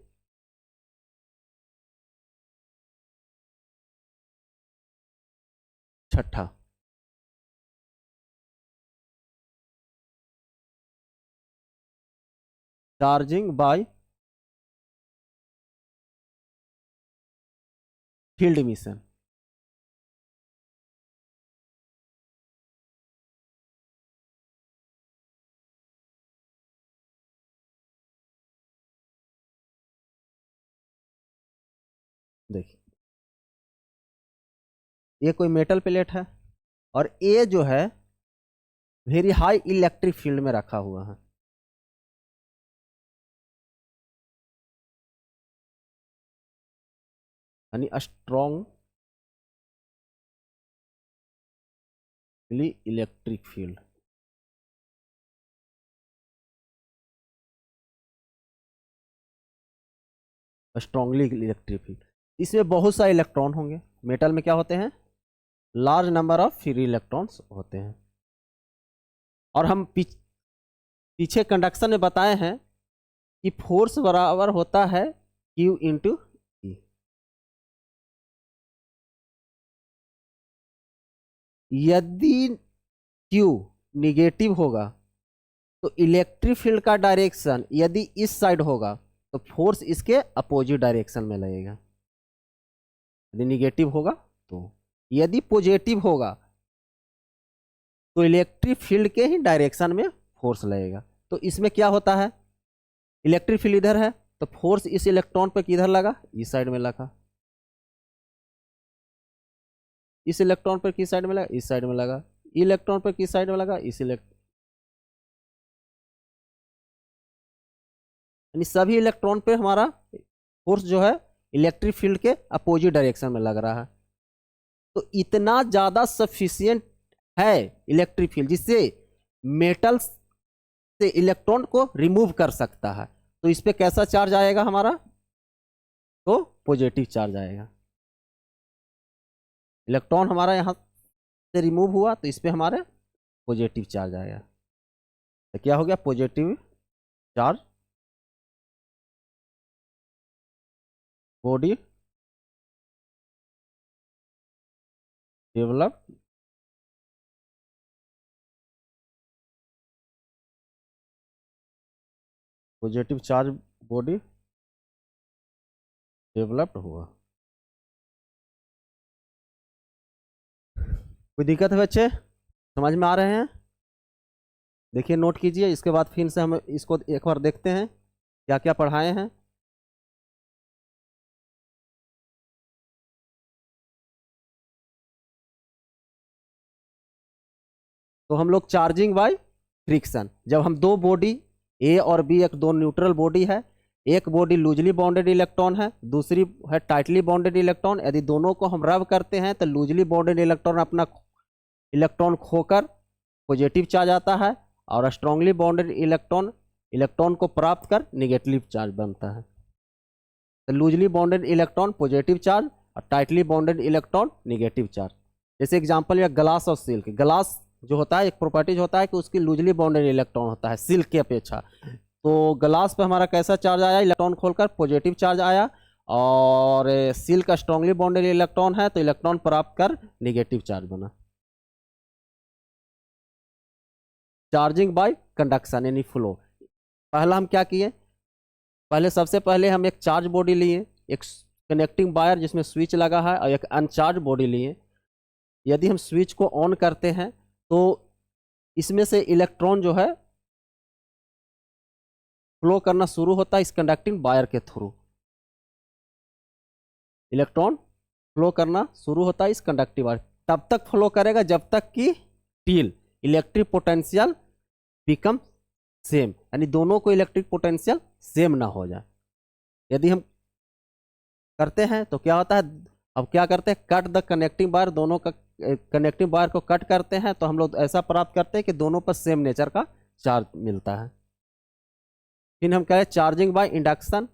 छठा, चार्जिंग बाय फील्ड इमिशन। देखिए, ये कोई मेटल प्लेट है और ये जो है वेरी हाई इलेक्ट्रिक फील्ड में रखा हुआ है, यानी strongly electric field. Strongly electric field, इसमें बहुत सारे इलेक्ट्रॉन होंगे। मेटल में क्या होते हैं, large number of free electrons होते हैं। और हम पीछे कंडक्शन में बताए हैं कि फोर्स बराबर होता है Q इंटू E। यदि Q निगेटिव होगा तो इलेक्ट्रिक फील्ड का डायरेक्शन यदि इस साइड होगा तो फोर्स इसके अपोजिट डायरेक्शन में लगेगा। यदि निगेटिव होगा तो, यदि पॉजिटिव होगा तो इलेक्ट्रिक फील्ड के ही डायरेक्शन में फोर्स लगेगा। तो इसमें क्या होता है, इलेक्ट्रिक फील्ड इधर है तो फोर्स इस इलेक्ट्रॉन पर किधर लगा, इस साइड में लगा। इस इलेक्ट्रॉन पर किस साइड में लगा, इस साइड में लगा। इलेक्ट्रॉन पर किस साइड में लगा, इस यानी सभी इलेक्ट्रॉन पे हमारा फोर्स जो है इलेक्ट्रिक फील्ड के अपोजिट डायरेक्शन में लग रहा है। तो इतना ज़्यादा सफिशियंट है इलेक्ट्रिक फील्ड जिससे मेटल से इलेक्ट्रॉन को रिमूव कर सकता है। तो इस पे कैसा चार्ज आएगा हमारा, तो पॉजिटिव चार्ज आएगा। इलेक्ट्रॉन हमारा यहाँ से रिमूव हुआ तो इस पर हमारे पॉजिटिव चार्ज आएगा। तो क्या हो गया, positive charge body develop positive charge body developed हुआ। कोई दिक्कत है बच्चे, समझ में आ रहे हैं? देखिए नोट कीजिए, इसके बाद फिर से हम इसको एक बार देखते हैं क्या क्या पढ़ाए हैं। तो हम लोग चार्जिंग बाय फ्रिक्शन, जब हम दो बॉडी ए और बी, एक दो न्यूट्रल बॉडी है, एक बॉडी लूजली बॉन्डेड इलेक्ट्रॉन है, दूसरी है टाइटली बॉन्डेड इलेक्ट्रॉन, यदि दोनों को हम रब करते हैं तो लूजली बॉन्डेड इलेक्ट्रॉन अपना इलेक्ट्रॉन खोकर पॉजिटिव चार्ज आता है, और स्ट्रांगली बॉन्डेड इलेक्ट्रॉन इलेक्ट्रॉन को प्राप्त कर निगेटिव चार्ज बनता है। तो loosely bonded electron positive charge और tightly bonded electron negative charge. जैसे एग्जांपल या ग्लास और सिल्क, ग्लास जो होता है एक प्रॉपर्टीज होता है कि उसकी लूजली बॉन्डेड इलेक्ट्रॉन होता है सिल्क की अपेक्षा। तो ग्लास पे हमारा कैसा चार्ज आया, इलेक्ट्रॉन खोलकर पॉजिटिव चार्ज आया, और सिल्क स्ट्रांगली बॉन्डेड इलेक्ट्रॉन है तो इलेक्ट्रॉन प्राप्त कर निगेटिव चार्ज बना। चार्जिंग बाय कंडक्शन यानी फ्लो। पहला हम क्या किए, पहले सबसे पहले हम एक चार्ज बॉडी लिए, एक कनेक्टिंग वायर जिसमें स्विच लगा है, और एक अनचार्ज बॉडी लिए। यदि हम स्विच को ऑन करते हैं तो इसमें से इलेक्ट्रॉन जो है फ्लो करना शुरू होता है इस कंडक्टिंग वायर के थ्रू। इलेक्ट्रॉन फ्लो करना शुरू होता है इस कंडक्टिव वायर, तब तक फ्लो करेगा जब तक कि till electric potential become same, यानी दोनों को इलेक्ट्रिक पोटेंशियल सेम ना हो जाए। यदि हम करते हैं तो क्या होता है, अब क्या करते हैं, कट द कनेक्टिंग वायर, दोनों का कनेक्टिंग वायर को कट करते हैं तो हम लोग ऐसा प्राप्त करते हैं कि दोनों पर सेम नेचर का चार्ज मिलता है। फिर हम कहें चार्जिंग बाय इंडक्शन।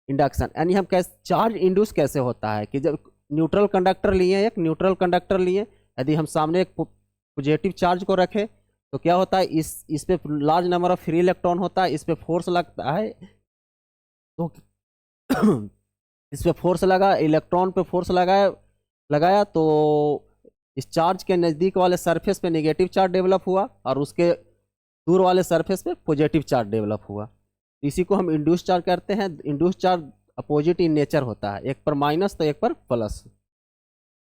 इंडक्शन यानी हम कैसे चार्ज इंड्यूस कैसे होता है कि जब न्यूट्रल कंडक्टर लिए, एक न्यूट्रल कंडक्टर लिए, यदि हम सामने एक पॉजिटिव चार्ज को रखें तो क्या होता है, इस पे large number of free electron होता है, इस पे फोर्स लगता है, तो इस पे फोर्स लगा, इलेक्ट्रॉन पे फोर्स लगाया तो इस चार्ज के नज़दीक वाले सरफेस पे नेगेटिव चार्ज डेवलप हुआ, और उसके दूर वाले सरफेस पे पॉजिटिव चार्ज डेवलप हुआ। इसी को हम इंड्यूस चार्ज करते हैं। Induce charge opposite in nature होता है, एक पर माइनस तो एक पर प्लस।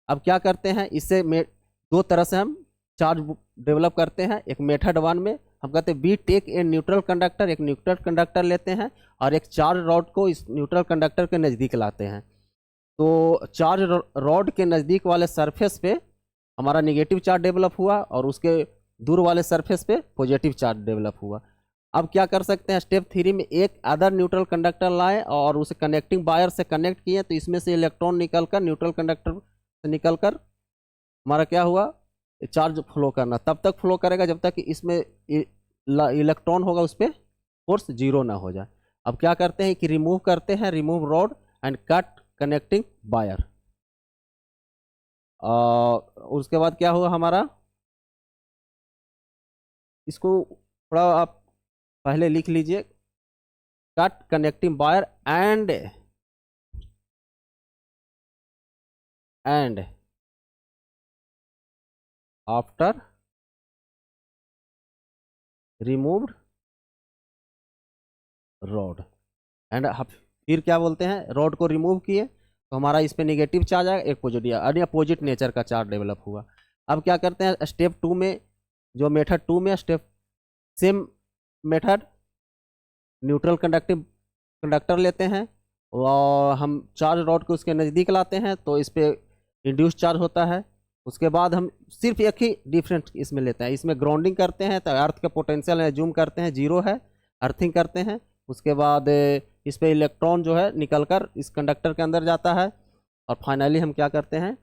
अब क्या करते हैं, इससे दो तरह से हम चार्ज डेवलप करते हैं। एक मेथड वन में हम कहते हैं we take a neutral conductor, एक न्यूट्रल कंडक्टर लेते हैं और एक चार्ज रॉड को इस न्यूट्रल कंडक्टर के नज़दीक लाते हैं। तो चार्ज रॉड के नज़दीक वाले सरफेस पे हमारा नेगेटिव चार्ज डेवलप हुआ, और उसके दूर वाले सरफेस पे पॉजिटिव चार्ज डेवलप हुआ। अब क्या कर सकते हैं, स्टेप थ्री में एक अदर न्यूट्रल कंडक्टर लाए और उसे कनेक्टिंग वायर से कनेक्ट किए, तो इसमें से इलेक्ट्रॉन निकलकर न्यूट्रल कंडक्टर से निकलकर हमारा क्या हुआ, चार्ज फ्लो करना। तब तक फ्लो करेगा जब तक कि इसमें इलेक्ट्रॉन होगा उस पर फोर्स जीरो ना हो जाए। अब क्या करते हैं कि रिमूव करते हैं, remove rod and cut connecting wire. उसके बाद क्या हुआ हमारा, इसको थोड़ा आप पहले लिख लीजिए, cut connecting wire and after removed rod and, फिर क्या बोलते हैं, रॉड को रिमूव किए तो हमारा इस पे नेगेटिव चार्ज आएगा, एक पॉजिटिव यानी अपोजिट नेचर का चार्ज डेवलप हुआ। अब क्या करते हैं, स्टेप टू में, जो मेथड टू में step same method, neutral conductor लेते हैं और हम चार्ज रॉड को उसके नज़दीक लाते हैं तो इस पर इंड्यूस चार्ज होता है। उसके बाद हम सिर्फ एक ही डिफरेंट इसमें लेते हैं, इसमें ग्राउंडिंग करते हैं तो अर्थ का पोटेंशियल एज्यूम करते हैं जीरो है, अर्थिंग करते हैं। उसके बाद इस पर इलेक्ट्रॉन जो है निकलकर इस कंडक्टर के अंदर जाता है, और फाइनली हम क्या करते हैं,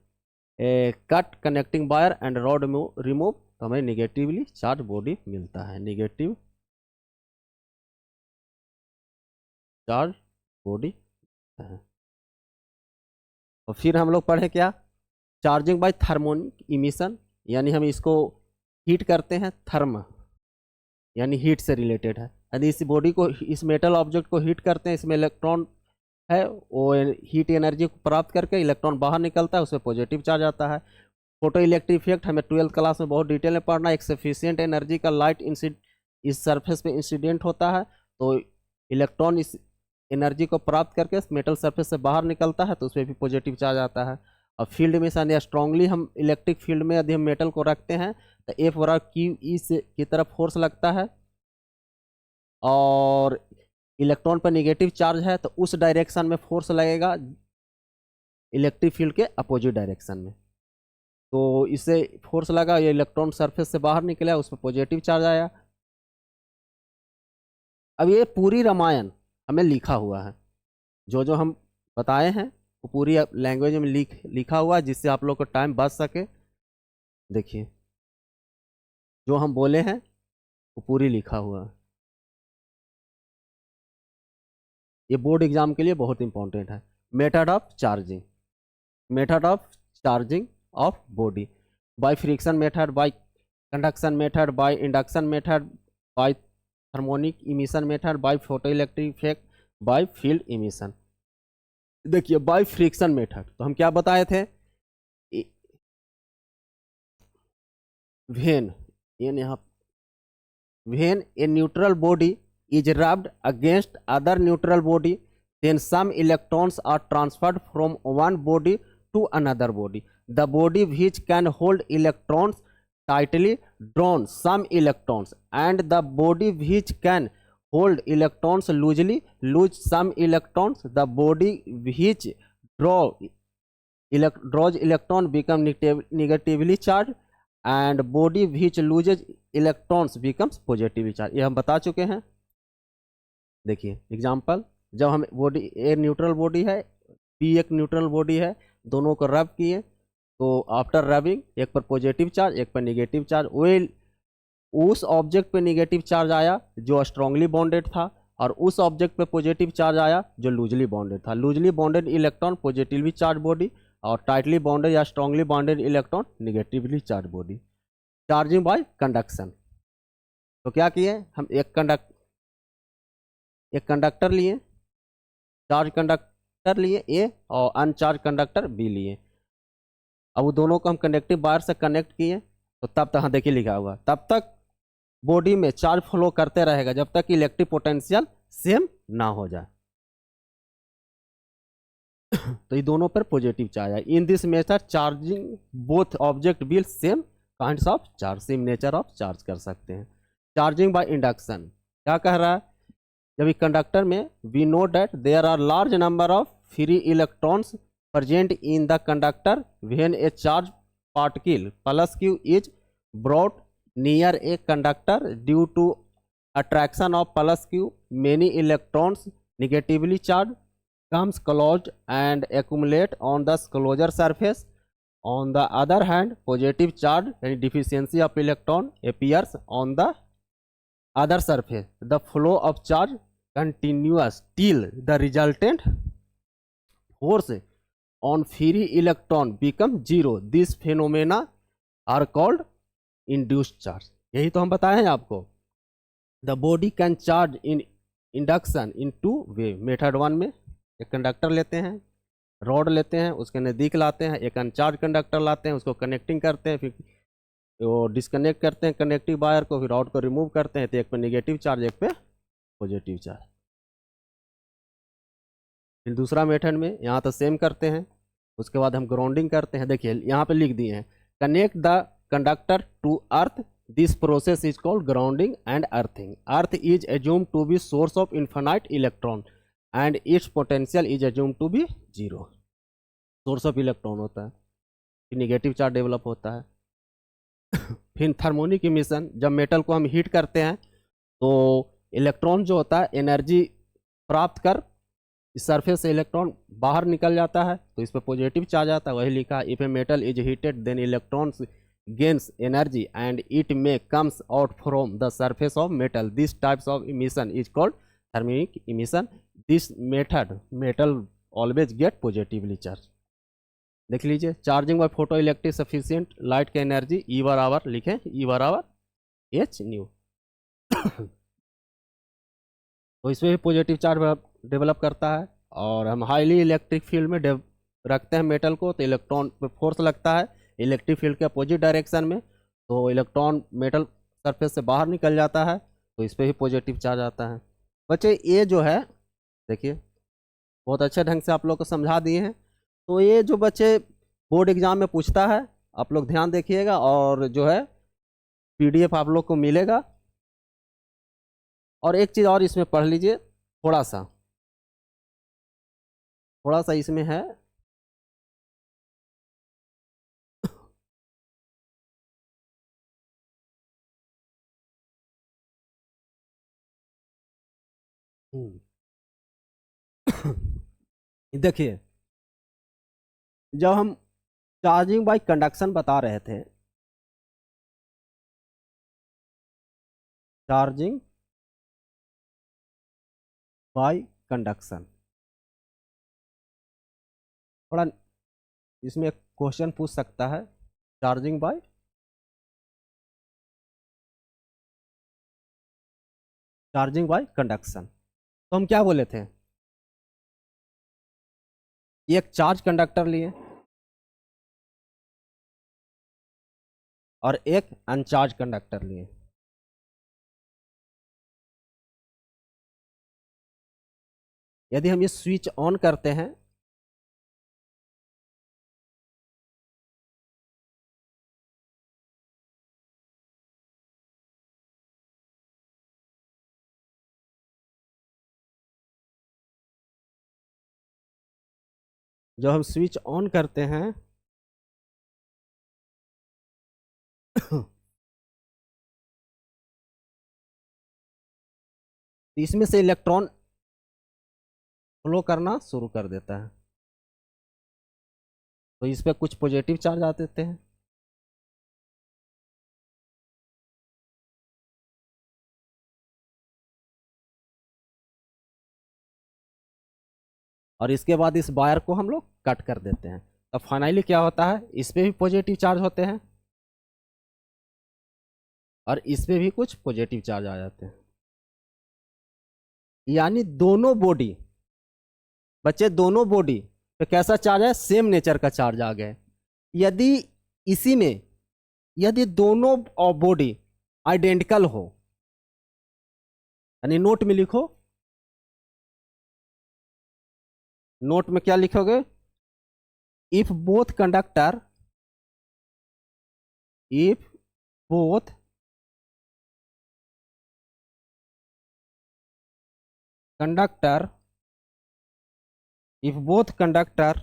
cut connecting wire and rod remove, तो हमें निगेटिवली चार्ज बॉडी मिलता है, निगेटिव चार्ज बॉडी है। और फिर हम लोग पढ़े क्या, चार्जिंग बाय थर्मोनिक इमिशन, यानी हम इसको हीट करते हैं, थर्म यानी हीट से रिलेटेड है। यदि इस बॉडी को, इस मेटल ऑब्जेक्ट को हीट करते हैं, इसमें इलेक्ट्रॉन है, वो हीट एनर्जी को प्राप्त करके इलेक्ट्रॉन बाहर निकलता है, उसमें पॉजिटिव चार्ज आता है। फोटो इलेक्ट्रिक इफेक्ट हमें 12th क्लास में बहुत डिटेल में पढ़ना है। एक सफिशियंट एनर्जी का लाइट इस सरफेस पे इंसिडेंट होता है, तो इलेक्ट्रॉन इस एनर्जी को प्राप्त करके मेटल सरफेस से बाहर निकलता है, तो उसमें भी पॉजिटिव चार्ज आता है। और फील्ड मिशन या स्ट्रांगली हम इलेक्ट्रिक फील्ड में यदि हम मेटल को रखते हैं तो एफ बराबर क्यू ई से की तरफ फोर्स लगता है, और इलेक्ट्रॉन पर निगेटिव चार्ज है तो उस डायरेक्शन में फोर्स लगेगा इलेक्ट्रिक फील्ड के अपोजिट डायरेक्शन में। तो इससे फोर्स लगा, ये इलेक्ट्रॉन सरफेस से बाहर निकला, उस पर पॉजिटिव चार्ज आया। अब ये पूरी रामायण हमें लिखा हुआ है, जो जो हम बताए हैं वो पूरी लैंग्वेज में लिखा हुआ है, जिससे आप लोग को टाइम बच सके। देखिए जो हम बोले हैं वो पूरी लिखा हुआ है। ये बोर्ड एग्जाम के लिए बहुत इंपॉर्टेंट है। Method of charging, method of charging of body by friction method, by conduction method, by induction method, by thermionic emission method, by photo electric effect, by field emission. देखिए by friction method तो हम क्या बताए थे, when a neutral body is rubbed against other neutral body, then some electrons are transferred from one body to another body. The body which can hold electrons tightly drawn some electrons, and the body which can hold electrons loosely lose some electrons. The body which draws electron become negatively charged, and body which loses electrons becomes positive charge. ये हम बता चुके हैं। देखिए example, जब हम body a neutral body है, B एक न्यूट्रल बॉडी है, दोनों को रब किए, तो आफ्टर रबिंग एक पर पॉजिटिव चार्ज एक पर निगेटिव चार्ज, वो उस ऑब्जेक्ट पे निगेटिव चार्ज आया जो स्ट्रांगली बॉन्डेड था, और उस ऑब्जेक्ट पे पॉजिटिव चार्ज आया जो लूजली बॉन्डेड था। Loosely bonded electron positively charge body, और टाइटली बॉन्डेड या strongly bonded electron negatively charge body. Charging by conduction, तो क्या किए हम, एक कंडक्टर लिए, चार्ज कंडक्टर लिए ए, और अनचार्ज कंडक्टर बी लिए। अब वो दोनों को हम कंडक्टिव वायर से कनेक्ट किए, तो तब तक देखिए लिखा हुआ, तब तक बॉडी में चार्ज फ्लो करते रहेगा जब तक इलेक्ट्रिक पोटेंशियल सेम ना हो जाए। तो ये दोनों पर पॉजिटिव चार्ज है। In this method charging both object will same kinds of charge, same nature of charge कर सकते हैं। चार्जिंग बाय इंडक्शन क्या कह रहा है, जब एक कंडक्टर में we know that there are large number of free electrons present in the conductor when a charge particle plus Q is brought near a conductor due to attraction of plus Q many electrons negatively charge comes closed and accumulate on the closure surface. On the other hand, positive charge and deficiency of electron appears on the other surface. The flow of charge continuous till the resultant force on free electron become zero. These phenomena are called induced charge. यही तो हम बताए हैं आपको। The body can charge in induction in two way. Method 1 में एक conductor लेते हैं, रॉड लेते हैं, उसके नज़दीक लाते हैं, एक अनचार्ज कंडक्टर लाते हैं, उसको कनेक्टिंग करते हैं, फिर वो डिस्कनेक्ट करते हैं कनेक्टिव वायर को, फिर रॉड को रिमूव करते हैं, तो एक पे नेगेटिव चार्ज एक पे पॉजिटिव चार्ज। फिर दूसरा मेथड में यहाँ तो सेम करते हैं, उसके बाद हम ग्राउंडिंग करते हैं। देखिए यहाँ पे लिख दिए हैं, connect the conductor to earth, this process is called grounding and earthing. Earth is assume to be source of infinite electron and its potential is assume to be zero. Source of electron होता है, फिर negative charge develop होता है। फिर thermionic emission, जब metal को हम heat करते हैं तो इलेक्ट्रॉन जो होता है एनर्जी प्राप्त कर इस सरफेस से इलेक्ट्रॉन बाहर निकल जाता है, तो इस पर पॉजिटिव चार्ज आता है। वही लिखा है, if a metal is heated then electrons gains energy and it may comes out from the surface of metal. This types of emission is called thermionic emission. This method metal always get positively charged. देख लीजिए, charging by photo electric sufficient light के energy E बार आवर लिखें, E बार आवर h nu. तो इसमें भी पॉजिटिव चार्ज डेवलप करता है। और हम हाईली इलेक्ट्रिक फील्ड में रखते हैं मेटल को, तो इलेक्ट्रॉन पे फोर्स लगता है इलेक्ट्रिक फील्ड के अपोजिट डायरेक्शन में, तो इलेक्ट्रॉन मेटल सरफेस से बाहर निकल जाता है, तो इस पर भी पॉजिटिव चार्ज आता है। बच्चे ये जो है देखिए, बहुत अच्छे ढंग से आप लोग को समझा दिए हैं। तो ये जो बच्चे बोर्ड एग्जाम में पूछता है, आप लोग ध्यान देखिएगा, और जो है पीडीएफ आप लोग को मिलेगा। और एक चीज़ और इसमें पढ़ लीजिए, थोड़ा सा इसमें है, देखिए जब हम चार्जिंग बाय कंडक्शन बता रहे थे, चार्जिंग बाय कंडक्शन, थोड़ा इसमें एक क्वेश्चन पूछ सकता है, चार्जिंग बाय कंडक्शन। तो हम क्या बोले थे, एक चार्ज कंडक्टर लिए और एक अनचार्ज कंडक्टर लिए। यदि हम ये स्विच ऑन करते हैं, जब हम स्विच ऑन करते हैं तो इसमें से इलेक्ट्रॉन फ्लो करना शुरू कर देता है, तो इस पे कुछ पॉजिटिव चार्ज आ देते हैं। और इसके बाद इस वायर को हम लोग कट कर देते हैं, तब फाइनली क्या होता है, इस पे भी पॉजिटिव चार्ज होते हैं और इस पे भी कुछ पॉजिटिव चार्ज आ जाते हैं। यानी दोनों बॉडी, बच्चे दोनों बॉडी पे कैसा चार्ज है, सेम नेचर का चार्ज आ गया। यदि इसी में यदि दोनों बॉडी आइडेंटिकल हो, यानी नोट में लिखो, नोट में क्या लिखोगे, if both conductor if both conductors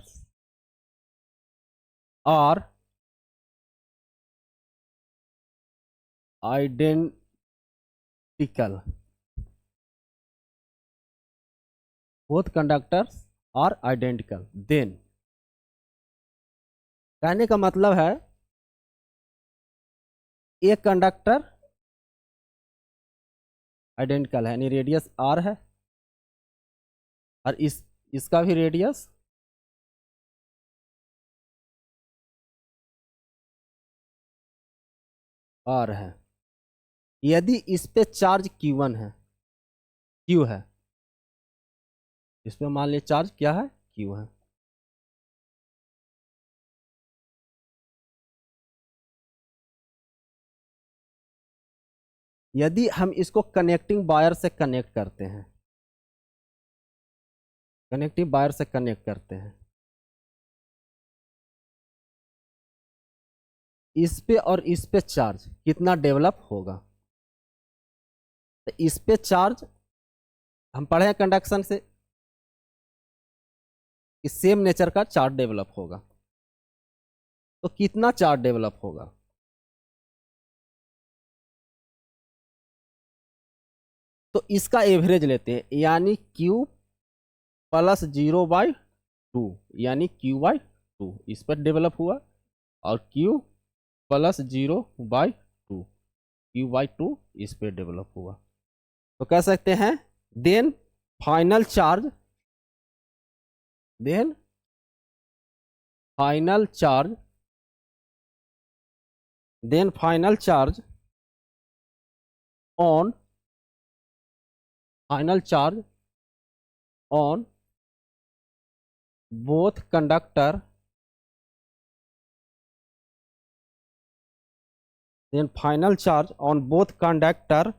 are identical, then, कहने का मतलब है एक कंडक्टर आइडेंटिकल है, यानी रेडियस r है, और इसका भी रेडियस r है। यदि इस पे चार्ज Q1 है, Q है, इस पे मान लीजिए चार्ज क्या है, Q है, यदि हम इसको कनेक्टिंग वायर से कनेक्ट करते हैं, इस पे और इस पे चार्ज कितना डेवलप होगा, तो इस पे चार्ज हम पढ़े हैं कंडक्शन से कि सेम नेचर का चार्ज डेवलप होगा, तो कितना चार्ज डेवलप होगा, तो इसका एवरेज लेते हैं, यानी Q प्लस 0/2, यानी Q/2 इस पर डेवलप हुआ, और Q प्लस 0/2, Q/2 इस पर डेवलप हुआ। तो कह सकते हैं then final charge final charge, then final charge on both conductor, then final charge on both conductor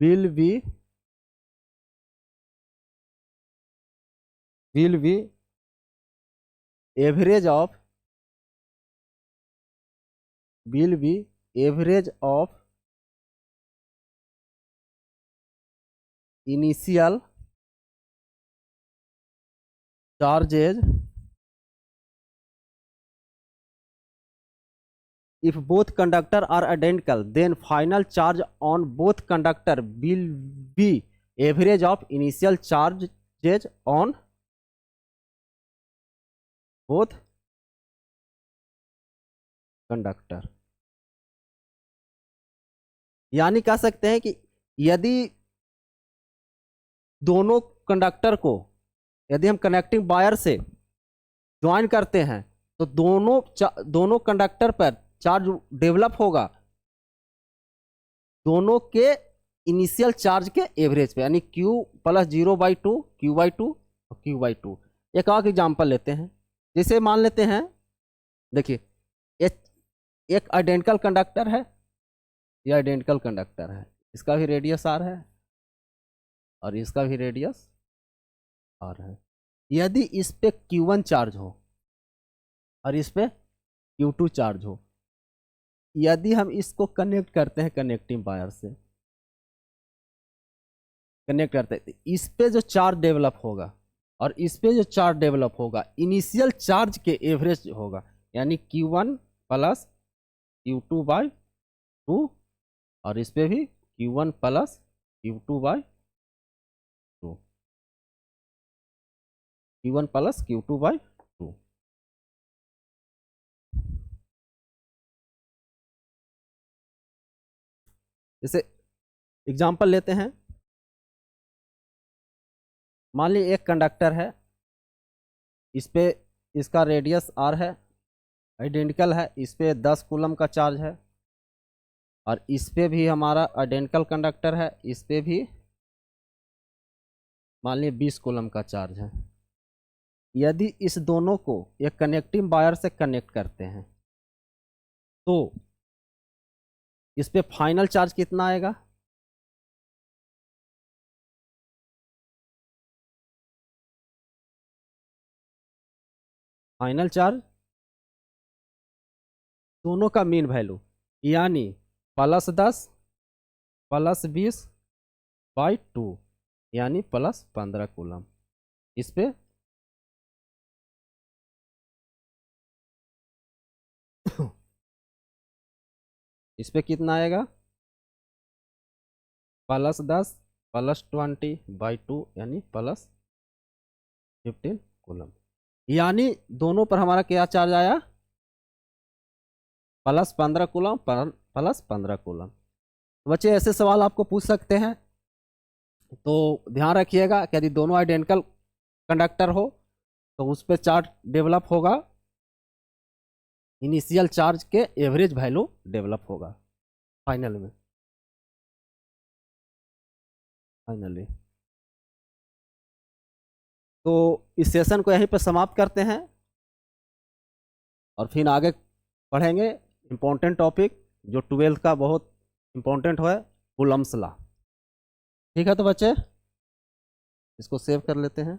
will be average of initial charges if both conductor are identical, then final charge on both conductor will be average of initial charges on both conductor. यानी कह सकते हैं कि यदि दोनों conductor को यदि हम कनेक्टिंग वायर से ज्वाइन करते हैं तो दोनों कंडक्टर पर चार्ज डेवलप होगा दोनों के इनिशियल चार्ज के एवरेज पे, यानी Q प्लस 0/2 Q/2 और Q/2। एक और एग्जांपल लेते हैं, जैसे मान लेते हैं, देखिए एक आइडेंटिकल कंडक्टर है, यह आइडेंटिकल कंडक्टर है, इसका भी रेडियस r है और इसका भी रेडियस r है। यदि इस पे Q1 चार्ज हो और इस पे Q2 चार्ज हो, यदि हम इसको कनेक्ट करते हैं कनेक्टिंग वायर से कनेक्ट करते हैं, इस पे जो चार्ज डेवलप होगा और इस पे जो चार्ज डेवलप होगा इनिशियल चार्ज के एवरेज होगा, यानी Q1 प्लस Q2/2 और इस पे भी Q1 plus Q2/2, Q1 plus Q2/2। जैसे एग्जांपल लेते हैं, मान लीजिए एक कंडक्टर है, इस पे इसका रेडियस r है, आइडेंटिकल है, इस पे 10 कूलम का चार्ज है और इस पे भी हमारा आइडेंटिकल कंडक्टर है, इस पे भी मान लीजिए 20 कूलम का चार्ज है। यदि इस दोनों को एक कनेक्टिंग वायर से कनेक्ट करते हैं तो इस पे फाइनल चार्ज कितना आएगा? फाइनल चार्ज दोनों का मीन वैल्यू, यानी +10 + 20/2 यानी +15 कूलम। इस पे कितना आएगा? +10 + 20/2 यानी +15 कूलम। यानी दोनों पर हमारा क्या चार्ज आया? +15 कूलम +15 कूलम। बच्चे ऐसे सवाल आपको पूछ सकते हैं, तो ध्यान रखिएगा कि यदि दोनों आइडेंटिकल कंडक्टर हो तो उस पर चार्ज डेवलप होगा, इनिशियल चार्ज के एवरेज वैल्यू डेवलप होगा फाइनल में। फाइनली तो इस सेशन को यहीं पर समाप्त करते हैं और फिर आगे पढ़ेंगे इम्पोर्टेंट टॉपिक जो 12th का बहुत इम्पोर्टेंट है, कूलम्स लॉ। ठीक है, तो बच्चे इसको सेव कर लेते हैं।